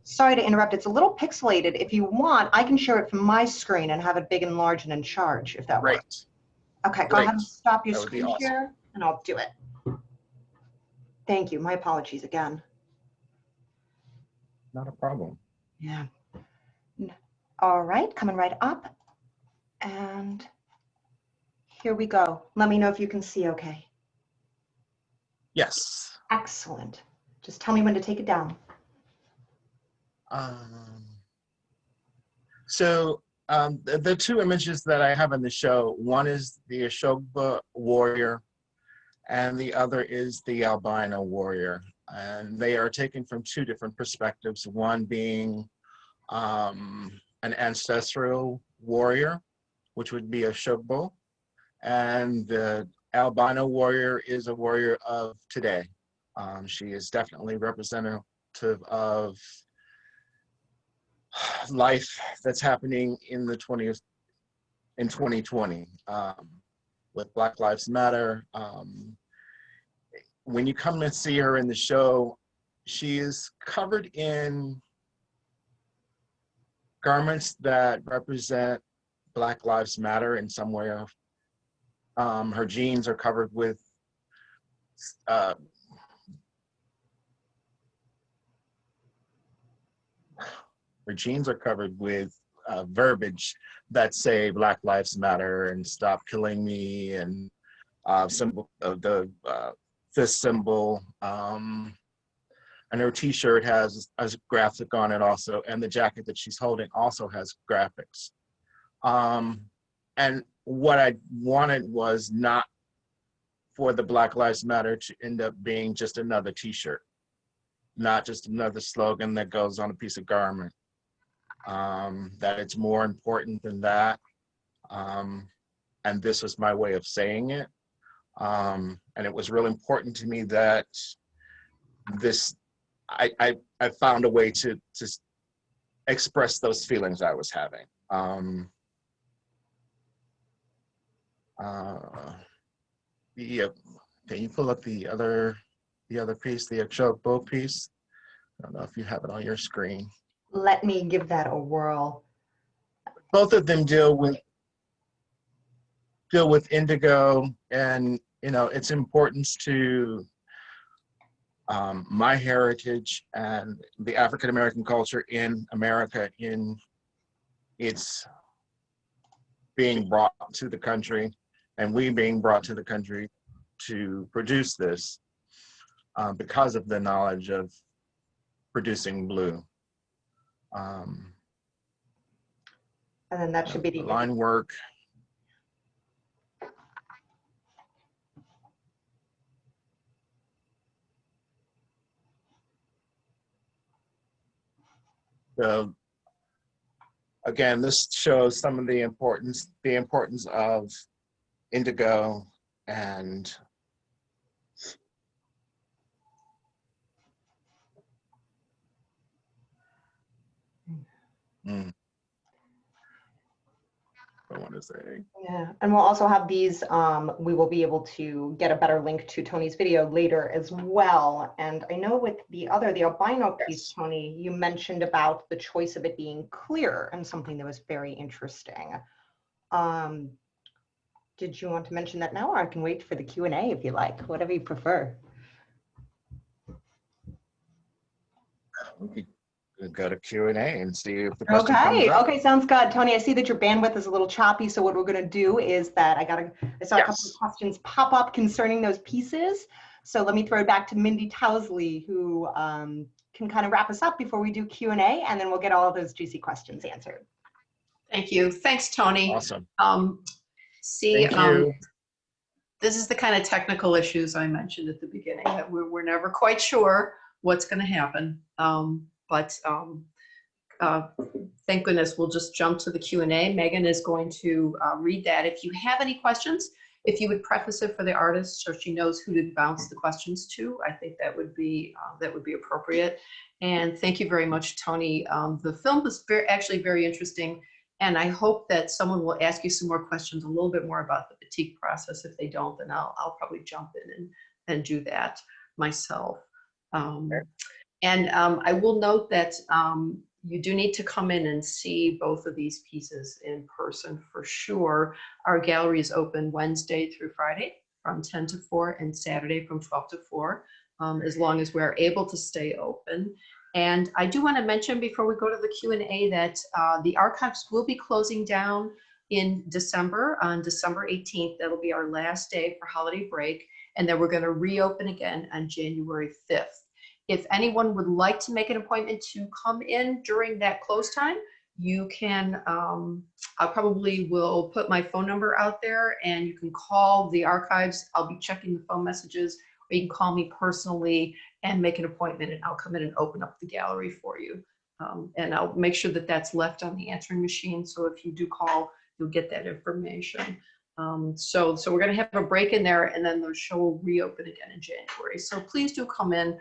sorry to interrupt, it's a little pixelated. If you want, I can share it from my screen and have it big and large and in charge, if that works. Okay, go ahead and stop your screen share, and I'll do it. Thank you. My apologies again. Not a problem. Yeah. All right, coming right up. And here we go. Let me know if you can see okay. Yes. Excellent. Just tell me when to take it down. The two images that I have in the show, one is the Ashokba warrior, and the other is the albino warrior. And they are taken from two different perspectives, one being an ancestral warrior, which would be Ashokba, and the albino warrior is a warrior of today. She is definitely representative of life that's happening in the 2020 with Black Lives Matter. When you come and see her in the show, she is covered in garments that represent Black Lives Matter in some way. Her jeans are covered with verbiage that say Black Lives Matter and stop killing me, and symbol of the fist symbol. And her t-shirt has a graphic on it also, and the jacket that she's holding also has graphics. And what I wanted was not for the Black Lives Matter to end up being just another t-shirt, not just another slogan that goes on a piece of garment. That it's more important than that. And this was my way of saying it. And it was really important to me that I found a way to express those feelings I was having. Yeah, can you pull up the other piece, the Achokbo piece? I don't know if you have it on your screen. Let me give that a whirl. Both of them deal with indigo and, you know, its importance to my heritage and the African American culture in America, in its being brought to the country and we being brought to the country to produce this because of the knowledge of producing blue. And then that should be the line work. So again, this shows some of the importance of indigo and I want to say. Yeah, and we'll also have these, we will be able to get a better link to Tony's video later as well. And I know with the albino piece, Tony, you mentioned about the choice of it being clear and something that was very interesting. Did you want to mention that now, or I can wait for the Q&A if you like, whatever you prefer. We could go to Q&A and see if the question comes up. Okay, sounds good. Tony, I see that your bandwidth is a little choppy, so what we're going to do is that I saw a couple of questions pop up concerning those pieces. So let me throw it back to Mindy Towsley, who can kind of wrap us up before we do Q&A, and then we'll get all of those juicy questions answered. Thank you. Thanks, Tony. Awesome. Thank you. This is the kind of technical issues I mentioned at the beginning, that we're never quite sure what's going to happen. But thank goodness we'll just jump to the Q&A. Megan is going to read that. If you have any questions, if you would preface it for the artist so she knows who to bounce the questions to, I think that would be appropriate. And thank you very much, Tony. The film was actually very interesting, and I hope that someone will ask you some more questions, a little bit more about the batik process. If they don't, then I'll probably jump in and do that myself. And I will note that you do need to come in and see both of these pieces in person for sure. Our gallery is open Wednesday through Friday from 10 to 4 and Saturday from 12 to 4, as long as we're able to stay open. And I do want to mention before we go to the Q&A that the archives will be closing down in December, on December 18th. That'll be our last day for holiday break. And then we're going to reopen again on January 5th. If anyone would like to make an appointment to come in during that close time, you can, I probably will put my phone number out there and you can call the archives. I'll be checking the phone messages, or you can call me personally and make an appointment, and I'll come in and open up the gallery for you. And I'll make sure that that's left on the answering machine. So if you do call, you'll get that information. So we're going to have a break in there, and then the show will reopen again in January. So please do come in.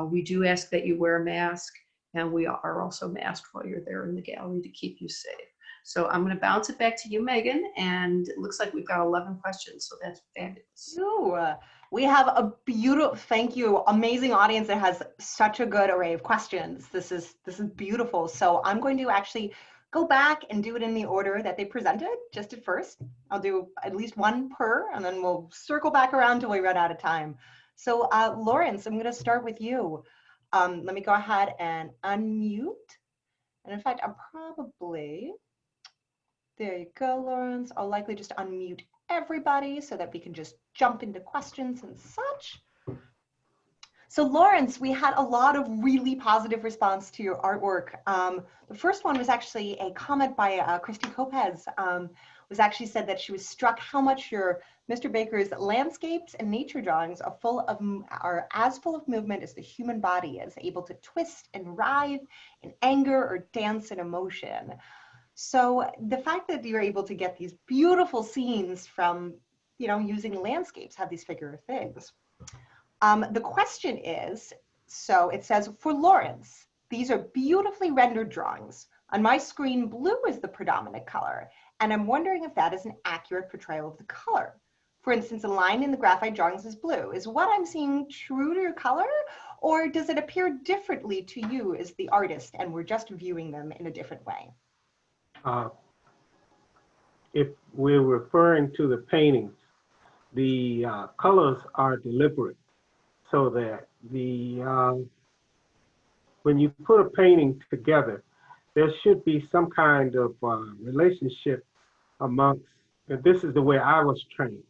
We do ask that you wear a mask, and we are also masked while you're there in the gallery to keep you safe. So I'm going to bounce it back to you, Megan, and it looks like we've got 11 questions, so that's fabulous. Ooh, we have a beautiful, thank you, amazing audience that has such a good array of questions. This is beautiful. So I'm going to actually go back and do it in the order that they presented, just at first. I'll do at least one per, and then we'll circle back around till we run out of time. So Lawrence, I'm going to start with you. Let me go ahead and unmute. And in fact, I'll probably, there you go, Lawrence. I'll likely just unmute everybody so that we can just jump into questions and such. So Lawrence, we had a lot of really positive response to your artwork. The first one was actually a comment by Christy Lopez, was actually said that she was struck how much your Mr. Baker's landscapes and nature drawings are as full of movement as the human body is, able to twist and writhe in anger or dance in emotion. So the fact that you're able to get these beautiful scenes from, you know, using landscapes, have these figurative things. The question is, so it says, for Lawrence, these are beautifully rendered drawings. On my screen, blue is the predominant color, and I'm wondering if that is an accurate portrayal of the color. For instance, a line in the graphite drawings is blue. Is what I'm seeing true to your color, Or does it appear differently to you as the artist and we're just viewing them in a different way? If we're referring to the paintings, the colors are deliberate so that when you put a painting together, there should be some kind of relationship amongst, and this is the way I was trained.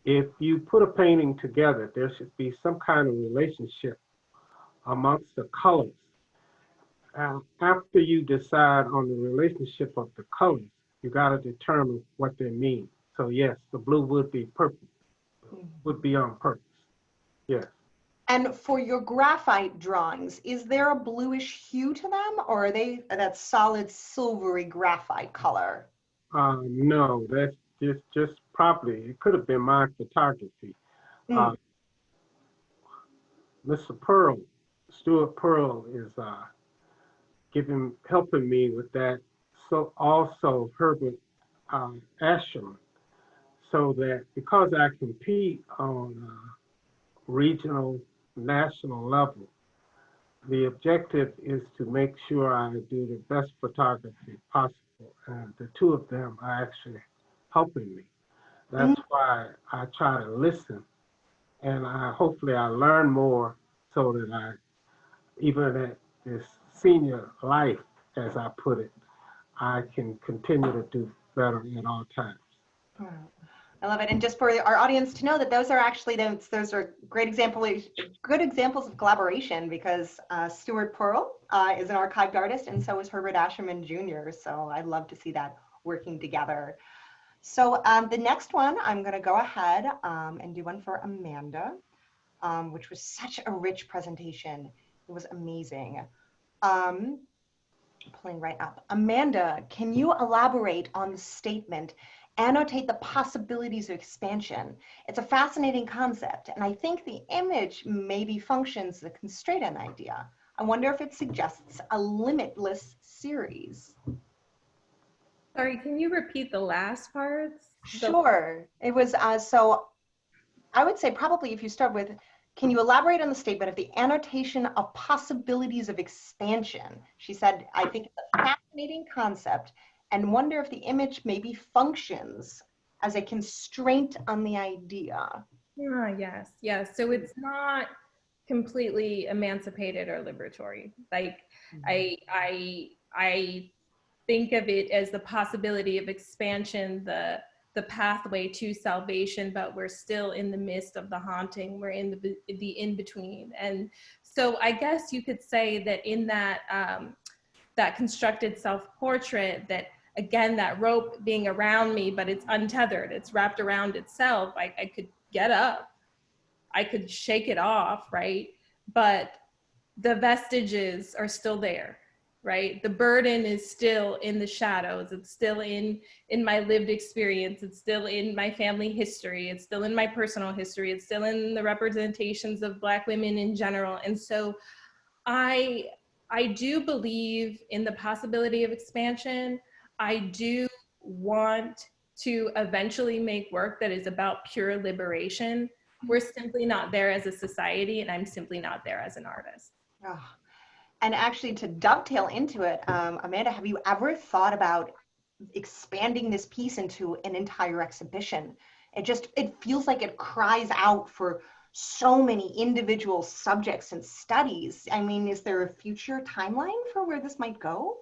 If you put a painting together, there should be some kind of relationship amongst the colors. After you decide on the relationship of the colors, you got to determine what they mean. So yes, the blue would be purple, would be on purpose. Yes. And for your graphite drawings, is there a bluish hue to them, or are they that solid silvery graphite color? No, that's just probably, it could have been my photography. Mr. Pearl, Stuart Pearl is helping me with that. So also Herbert Asherman, so that because I compete on regional, national level, the objective is to make sure I do the best photography possible. And the two of them are actually helping me. That's why I try to listen, and hopefully I learn more so that even at this senior life, as I put it, I can continue to do better at all times. I love it. And just for our audience to know that those are actually, those are good examples of collaboration, because Stuart Pearl is an archived artist, and so is Herbert Asherman Jr. So I'd love to see that working together. So the next one, I'm going to go ahead and do one for Amanda, which was such a rich presentation. It was amazing. Pulling right up. Amanda, can you elaborate on the statement, annotate the possibilities of expansion? It's a fascinating concept, and I think the image maybe functions as a constraint idea. I wonder if it suggests a limitless series. Sorry, can you repeat the last parts? Sure. It was, so I would say probably if you start with, can you elaborate on the statement of the annotation of possibilities of expansion? She said, I think it's a fascinating concept and wonder if the image maybe functions as a constraint on the idea. Yes, yes. So it's not completely emancipated or liberatory. Like I think of it as the possibility of expansion, the pathway to salvation, but we're still in the midst of the haunting. We're in the in-between. And so I guess you could say that in that, that constructed self-portrait, that again, that rope being around me, but it's untethered, it's wrapped around itself. I could get up, I could shake it off, right? But the vestiges are still there, right? The burden is still in the shadows. It's still in my lived experience. It's still in my family history. It's still in my personal history. It's still in the representations of Black women in general. And so I do believe in the possibility of expansion. I do want to eventually make work that is about pure liberation. We're simply not there as a society, and I'm simply not there as an artist. Oh. And actually, to dovetail into it, Amanda, have you ever thought about expanding this piece into an entire exhibition? It feels like it cries out for so many individual subjects and studies. I mean, is there a future timeline for where this might go?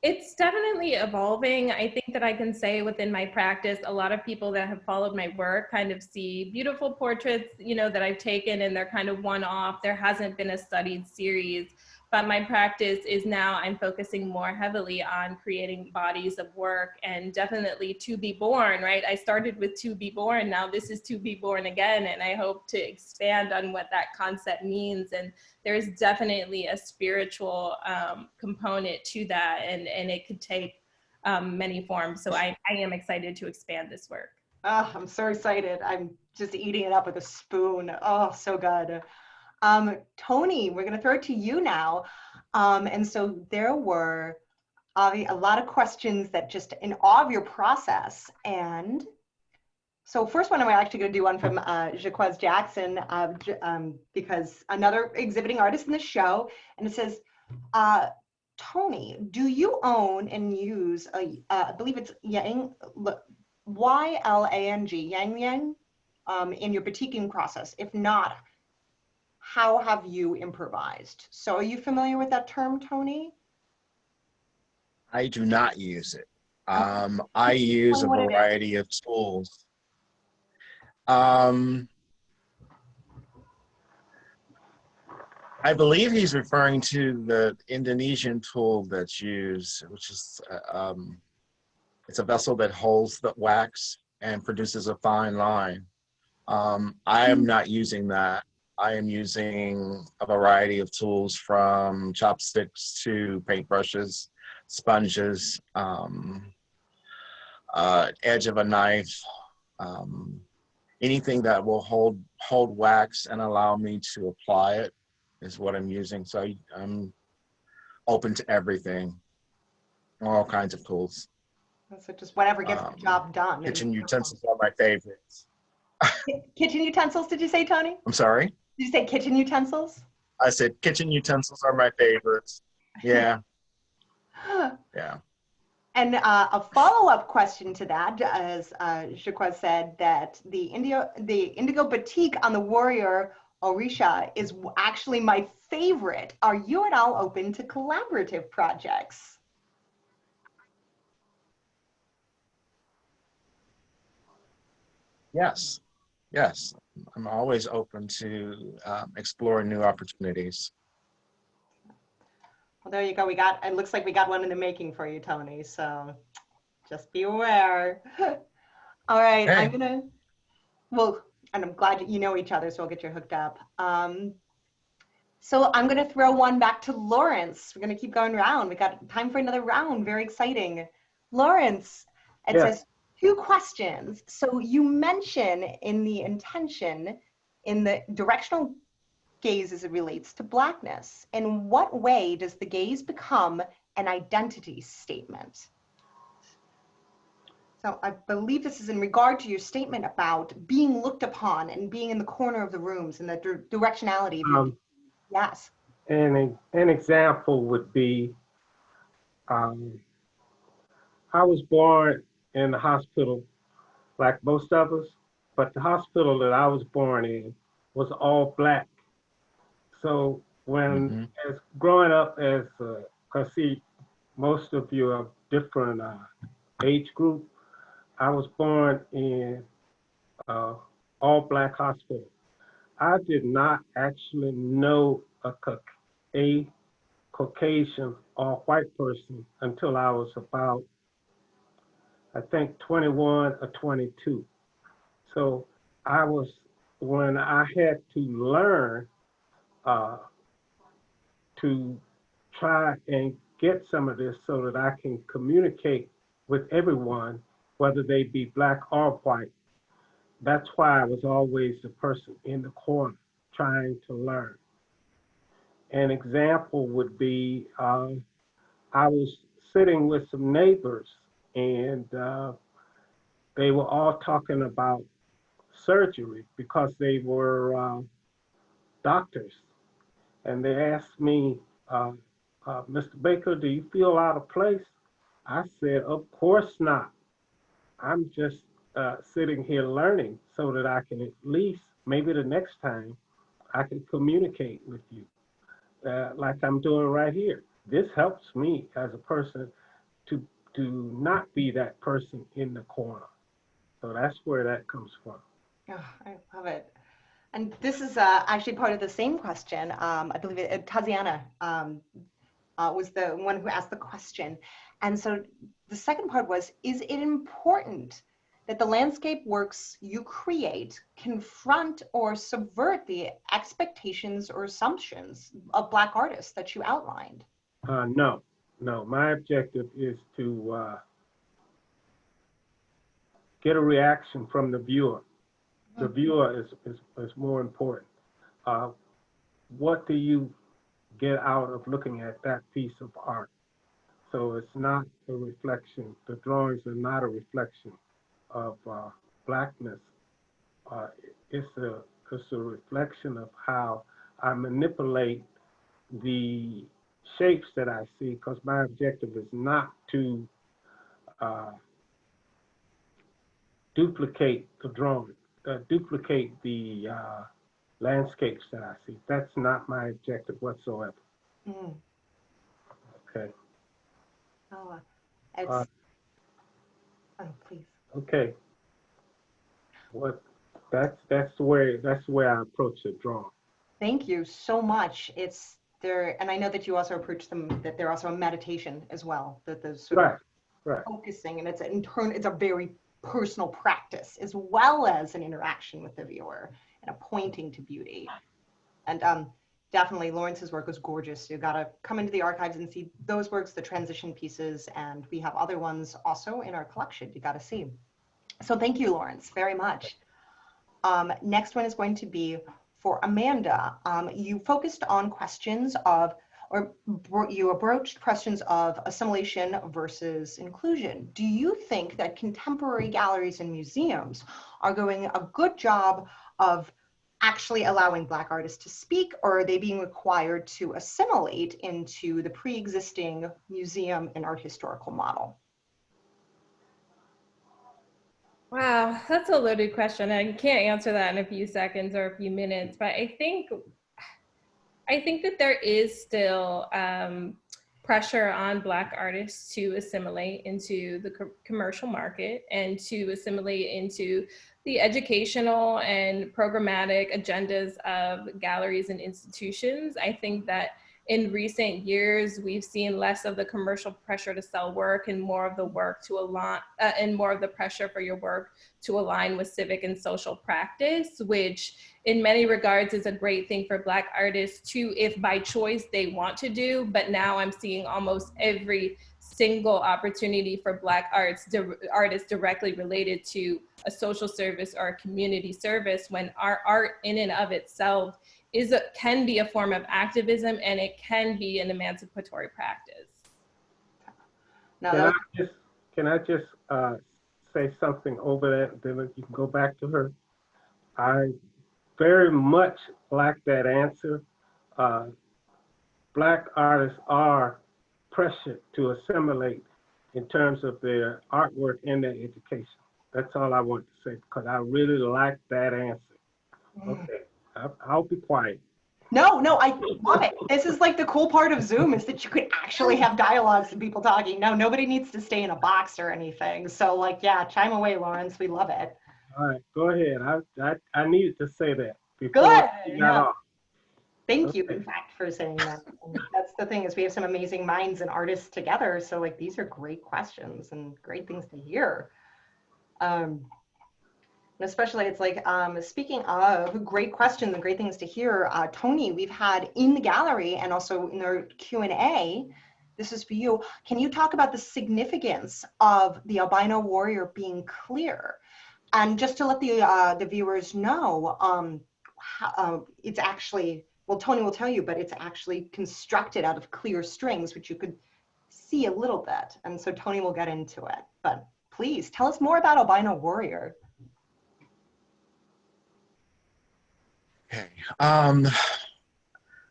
It's definitely evolving. I think that I can say within my practice, a lot of people that have followed my work kind of see beautiful portraits, you know, that I've taken, and they're kind of one-off. There hasn't been a studied series. But my practice is now I'm focusing more heavily on creating bodies of work, and definitely To Be Born, right? I started with To Be Born, now this is To Be Born again, and I hope to expand on what that concept means. And there's definitely a spiritual component to that, and it could take many forms. So I am excited to expand this work. Oh, I'm so excited. I'm just eating it up with a spoon. Oh, so good. Tony, we're going to throw it to you now. And so there were a lot of questions that just in awe of your process. And So first one, I'm actually going to do one from Jaquez Jackson, because another exhibiting artist in the show, and it says, Tony, do you own and use I believe it's Yang, YLANG, Yang Yang, in your batiking process? If not, how have you improvised? So are you familiar with that term, Tony? I do not use it. Okay. I use a Explain what it is. variety of tools. I believe he's referring to the Indonesian tool that's used, which is it's a vessel that holds the wax and produces a fine line. I am not using that. I am using a variety of tools, from chopsticks to paintbrushes, sponges, edge of a knife, anything that will hold wax and allow me to apply it is what I'm using. So I'm open to everything, all kinds of tools. So just whatever gets the job done. Kitchen utensils are my favorites. Kitchen utensils, did you say, Tony? I'm sorry? Did you say kitchen utensils? I said kitchen utensils are my favorites. Yeah. Yeah. And a follow-up question to that, as Jaquez said, that the indigo batik on the warrior Orisha is actually my favorite. Are you at all open to collaborative projects? Yes. Yes. I'm always open to exploring new opportunities. Well, there you go. It looks like we got one in the making for you, Tony. So just be aware. All right. Hey. And I'm glad you know each other, so we'll get you hooked up. So I'm going to throw one back to Lawrence. We're going to keep going around. We got time for another round. Very exciting. Lawrence, it says 2 questions. So you mention in the intention, in the directional gaze as it relates to Blackness, in what way does the gaze become an identity statement? So I believe this is in regard to your statement about being looked upon and being in the corner of the rooms and the directionality of your, yes. An example would be, I was born in the hospital like most of us, but the hospital that I was born in was all Black. So when, as growing up as, I see most of you are different age group, I was born in all Black hospital. I did not actually know a Caucasian or white person until I was about, I think, 21 or 22. So when I had to learn to try and get some of this so that I can communicate with everyone, whether they be Black or white. That's why I was always the person in the corner trying to learn. An example would be, I was sitting with some neighbors, and they were all talking about surgery because they were doctors. And they asked me, Mr. Baker, do you feel out of place? I said, of course not. I'm just sitting here learning so that I can at least, maybe the next time, I can communicate with you like I'm doing right here. This helps me as a person to not be that person in the corner. So that's where that comes from. Oh, I love it. And this is actually part of the same question. I believe Taziana was the one who asked the question. And so the second part was, is it important that the landscape works you create confront or subvert the expectations or assumptions of Black artists that you outlined? No. My objective is to get a reaction from the viewer. The viewer is more important. What do you get out of looking at that piece of art? So it's not a reflection. The drawings are not a reflection of blackness. It's a reflection of how I manipulate the shapes that I see, because my objective is not to duplicate the drawing, duplicate the landscapes that I see. That's not my objective whatsoever. Mm. Okay. Oh, it's, Uh, oh, please. okay. That's the way I approach the drawing. Thank you so much. It's there, and I know that you also approach them, that they're also a meditation as well, that there's sort of Right. focusing, and it's in turn, it's a very personal practice as well as an interaction with the viewer and a pointing to beauty. And definitely Lawrence's work was gorgeous. You got to come into the archives and see those works, the transition pieces, and we have other ones also in our collection you got to see. So thank you, Lawrence, very much. Next one is going to be for Amanda. You focused on questions of, or you broached questions of assimilation versus inclusion. Do you think that contemporary galleries and museums are doing a good job of actually allowing Black artists to speak, or are they being required to assimilate into the pre-existing museum and art historical model? Wow, that's a loaded question. I can't answer that in a few seconds or a few minutes, but I think that there is still pressure on Black artists to assimilate into the commercial market and to assimilate into the educational and programmatic agendas of galleries and institutions. I think that in recent years, we've seen less of the commercial pressure to sell work and more of the work to align, and more of the pressure for your work to align with civic and social practice, which in many regards is a great thing for Black artists too, if by choice they want to do. But now I'm seeing almost every single opportunity for Black artists directly related to a social service or a community service, when our art in and of itself can be a form of activism, and it can be an emancipatory practice. Now, Can I just say something over that, then you can go back to her? I very much like that answer. Black artists are pressured to assimilate in terms of their artwork and their education. That's all I want to say, because I really like that answer. Okay, I'll be quiet. No, I love it. This is like the cool part of Zoom, is that you could actually have dialogues and people talking. No, nobody needs to stay in a box or anything. So like, yeah, chime away, Lawrence. We love it. All right, go ahead. I needed to say that before Good. you got off. Thank you, in fact, for saying that. And that's the thing, is we have some amazing minds and artists together. So like, these are great questions and great things to hear. And especially, it's like, speaking of great questions and great things to hear, Tony, we've had in the gallery and also in our Q&A, this is for you. Can you talk about the significance of the albino warrior being clear? And just to let the viewers know, it's actually, well, Tony will tell you, but it's actually constructed out of clear strings, which you could see a little bit. And so Tony will get into it. But please tell us more about albino warrior. Okay.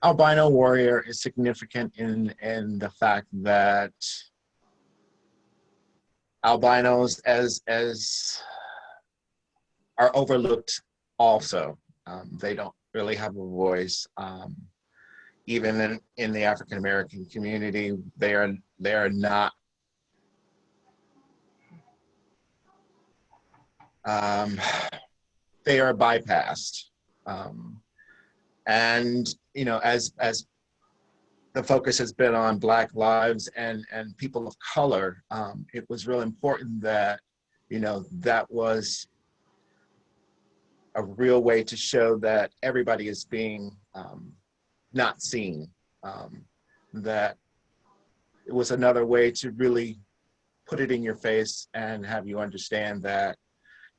Albino warrior is significant in the fact that albinos as are overlooked also. They don't really have a voice. Even in the African American community, they are not they are bypassed. And you know, as the focus has been on Black lives and people of color, it was real important that, you know, that was a real way to show that everybody is being not seen. That it was another way to really put it in your face and have you understand that,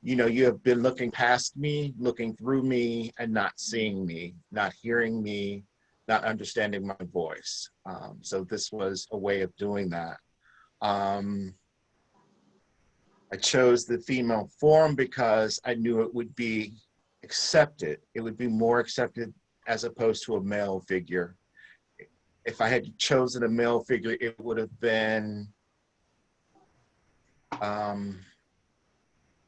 you know, you have been looking past me, looking through me, and not seeing me, not hearing me, not understanding my voice. So this was a way of doing that. I chose the female form because I knew it would be accepted. It would be more accepted as opposed to a male figure. If I had chosen a male figure, it would have been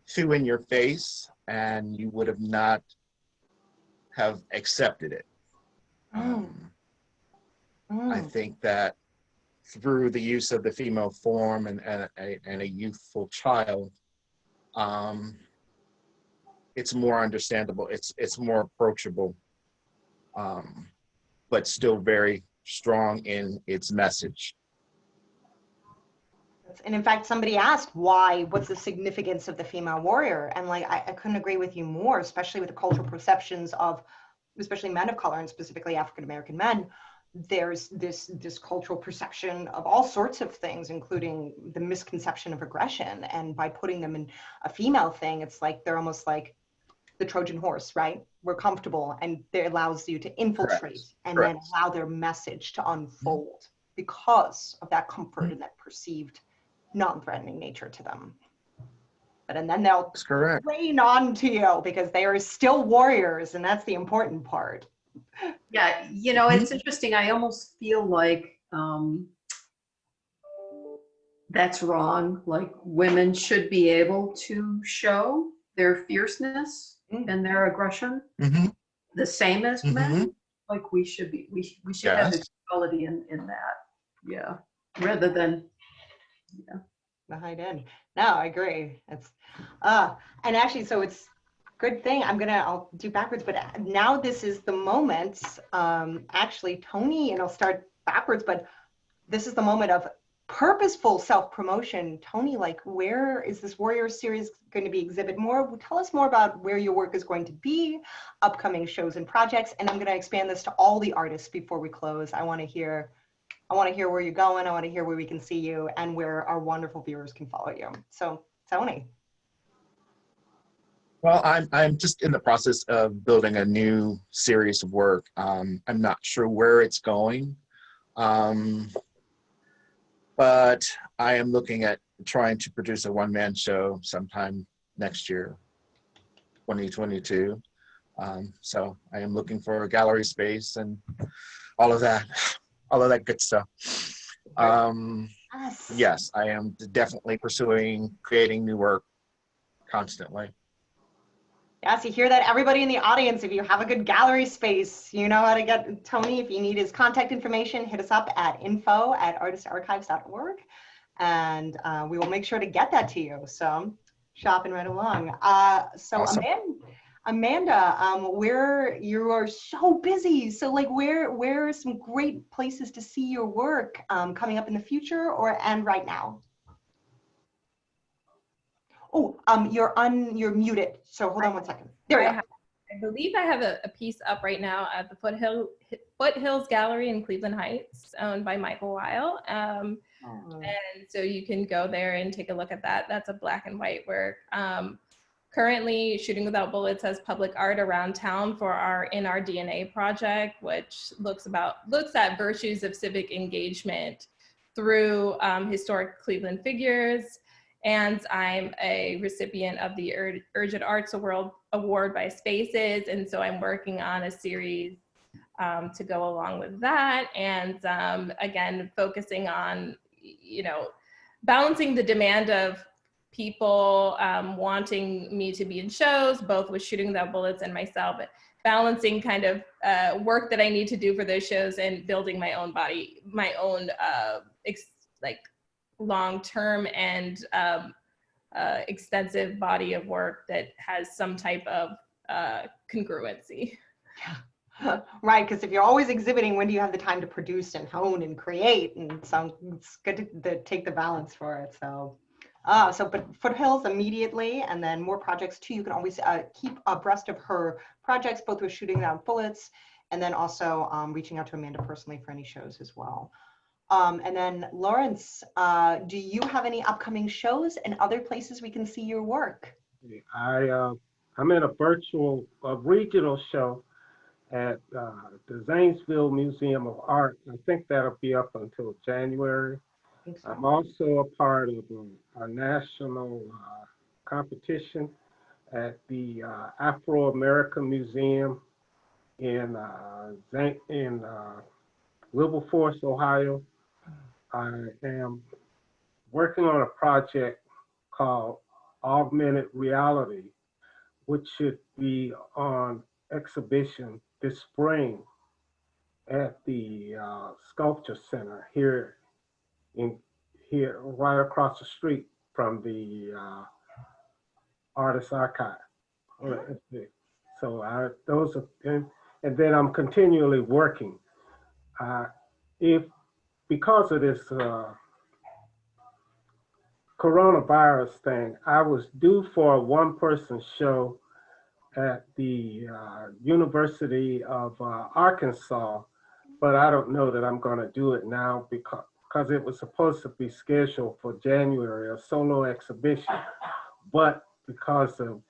too in your face, and you would have not have accepted it. I think that through the use of the female form and a youthful child, it's more understandable. It's more approachable, but still very strong in its message. And in fact, somebody asked what's the significance of the female warrior? And like, I couldn't agree with you more, especially with the cultural perceptions of, especially men of color and specifically African-American men. There's this cultural perception of all sorts of things, including the misconception of aggression. And by putting them in a female thing, it's like, they're almost like the Trojan horse, right? We're comfortable, and it allows you to infiltrate and then allow their message to unfold because of that comfort and that perceived non-threatening nature to them. And then they'll rain on to you because they are still warriors, and that's the important part. Yeah, you know, it's interesting. I almost feel like that's wrong. Like, women should be able to show their fierceness and their aggression the same as men. Like, we should be, we should have equality in that. Yeah, rather than the hide end. No, I agree. It's and actually, so it's good thing I'll do backwards, but now this is the moment. Actually, Tony, and I'll start backwards, but this is the moment of purposeful self-promotion. Tony, like, where is this Warrior series going to be exhibited more? Tell us more about where your work is going to be, upcoming shows and projects, and I'm going to expand this to all the artists before we close. I want to hear where you're going. I want to hear where we can see you and where our wonderful viewers can follow you. So, Tony. Well, I'm just in the process of building a new series of work. I'm not sure where it's going, but I am looking at trying to produce a one-man show sometime next year, 2022. So I am looking for a gallery space and all of that good stuff. Yes, I am definitely pursuing creating new work constantly. Yes, you hear that, everybody in the audience. If you have a good gallery space, you know how to get Tony. If you need his contact information, hit us up at info@artistarchives.org, and we will make sure to get that to you. So, shopping right along. Awesome. Amanda, where you are so busy. So, like, where are some great places to see your work coming up in the future and right now? Oh, you're muted. So hold on one second. There we go. I believe I have a piece up right now at the Foothills Gallery in Cleveland Heights, owned by Michael Weil. And so you can go there and take a look at that. That's a black and white work. Currently, Shooting Without Bullets has public art around town for our In Our DNA project, which looks at virtues of civic engagement through historic Cleveland figures. And I'm a recipient of the Urgent Arts Award by Spaces. And so I'm working on a series to go along with that. And again, focusing on, balancing the demand of people wanting me to be in shows, both with Shooting Without Bullets and myself, but balancing kind of work that I need to do for those shows and building my own body, my own long-term and extensive body of work that has some type of congruency. Right, because if you're always exhibiting, when do you have the time to produce and hone and create? And so it's good to take the balance for it. So, but Foothills immediately, and then more projects too. You can always keep abreast of her projects, both with Shooting Without Bullets, and then also reaching out to Amanda personally for any shows as well. And then Lawrence, do you have any upcoming shows and other places we can see your work? I'm in a regional show at the Zanesville Museum of Art. I think that'll be up until January. Thanks. I'm also a part of a national competition at the Afro-American Museum in Wilberforce, Ohio. I am working on a project called Augmented Reality, which should be on exhibition this spring at the Sculpture Center here right across the street from the Artist Archive. So those are, and then I'm continually working. If because of this coronavirus thing, I was due for a one-person show at the University of Arkansas, but I don't know that I'm going to do it now because it was supposed to be scheduled for January, a solo exhibition. But because of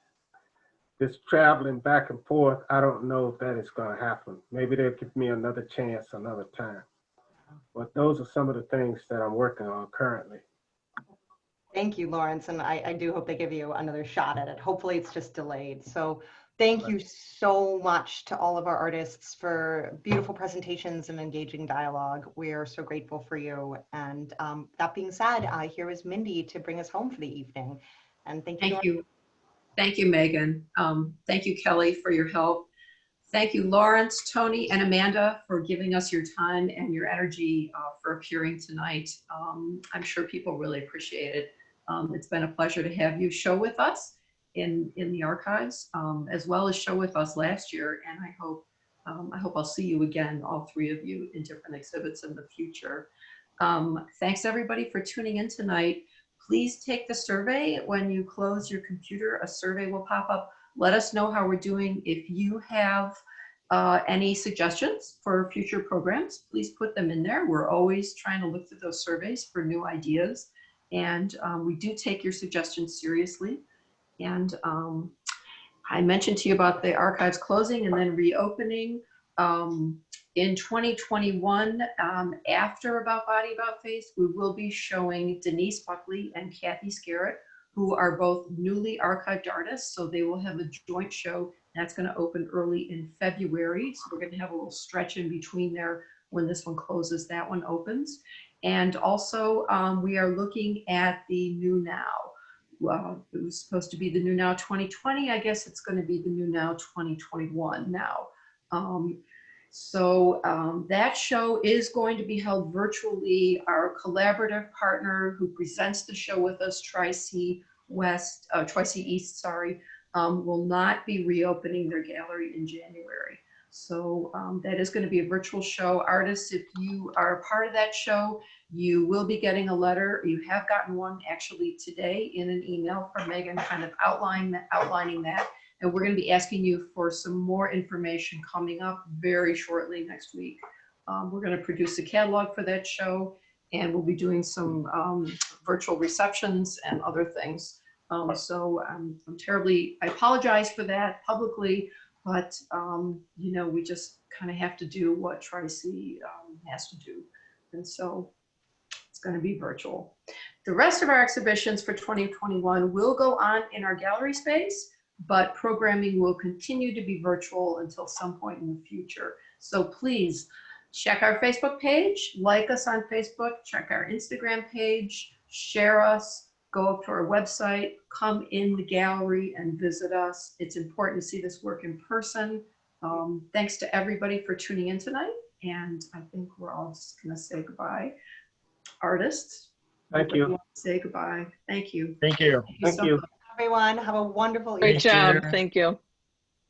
this traveling back and forth, I don't know if that is going to happen. Maybe they'll give me another chance another time. But those are some of the things that I'm working on currently. Thank you, Lawrence, and I do hope they give you another shot at it. Hopefully it's just delayed. So thank you so much to all of our artists for beautiful presentations and engaging dialogue. We are so grateful for you. And that being said, here is Mindy to bring us home for the evening. And thank you. Thank you. Thank you, Megan. Thank you, Kelly, for your help. Thank you, Lawrence, Tony, and Amanda for giving us your time and your energy for appearing tonight. I'm sure people really appreciate it. It's been a pleasure to have you show with us in the archives, as well as show with us last year. And I hope I'll see you again, all three of you, in different exhibits in the future. Thanks everybody for tuning in tonight. Please take the survey. When you close your computer, a survey will pop up. Let us know how we're doing. If you have any suggestions for future programs, please put them in there. We're always trying to look through those surveys for new ideas. And we do take your suggestions seriously. And I mentioned to you about the archives closing and then reopening. In 2021, after About Body, About Face, we will be showing Denise Buckley and Kathy Scarrett, who are both newly archived artists. So they will have a joint show that's going to open early in February. So we're going to have a little stretch in between there when this one closes, that one opens. And also we are looking at the New Now. Well, it was supposed to be the New Now 2020. I guess it's going to be the New Now 2021 now. That show is going to be held virtually. Our collaborative partner who presents the show with us, Tri-C East, sorry, will not be reopening their gallery in January. So that is going to be a virtual show. Artists, if you are a part of that show, you will be getting a letter. You have gotten one actually today in an email from Megan, kind of outlining that. And we're going to be asking you for some more information coming up very shortly next week. We're going to produce a catalog for that show, and we'll be doing some virtual receptions and other things. I apologize for that publicly, but you know, we just kind of have to do what Tri-C has to do. And so it's going to be virtual. The rest of our exhibitions for 2021 will go on in our gallery space, but programming will continue to be virtual until some point in the future. So please check our Facebook page, like us on Facebook, check our Instagram page, share us, go up to our website, come in the gallery and visit us. It's important to see this work in person. Thanks to everybody for tuning in tonight. And I think we're all just gonna say goodbye. Artists. Thank you. Say goodbye. Thank you. Thank you. Thank you. Everyone, have a wonderful Great evening. job. Thank you.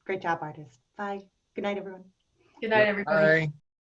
Great job, artists. Bye. Good night, everyone. Good night, everybody. Bye.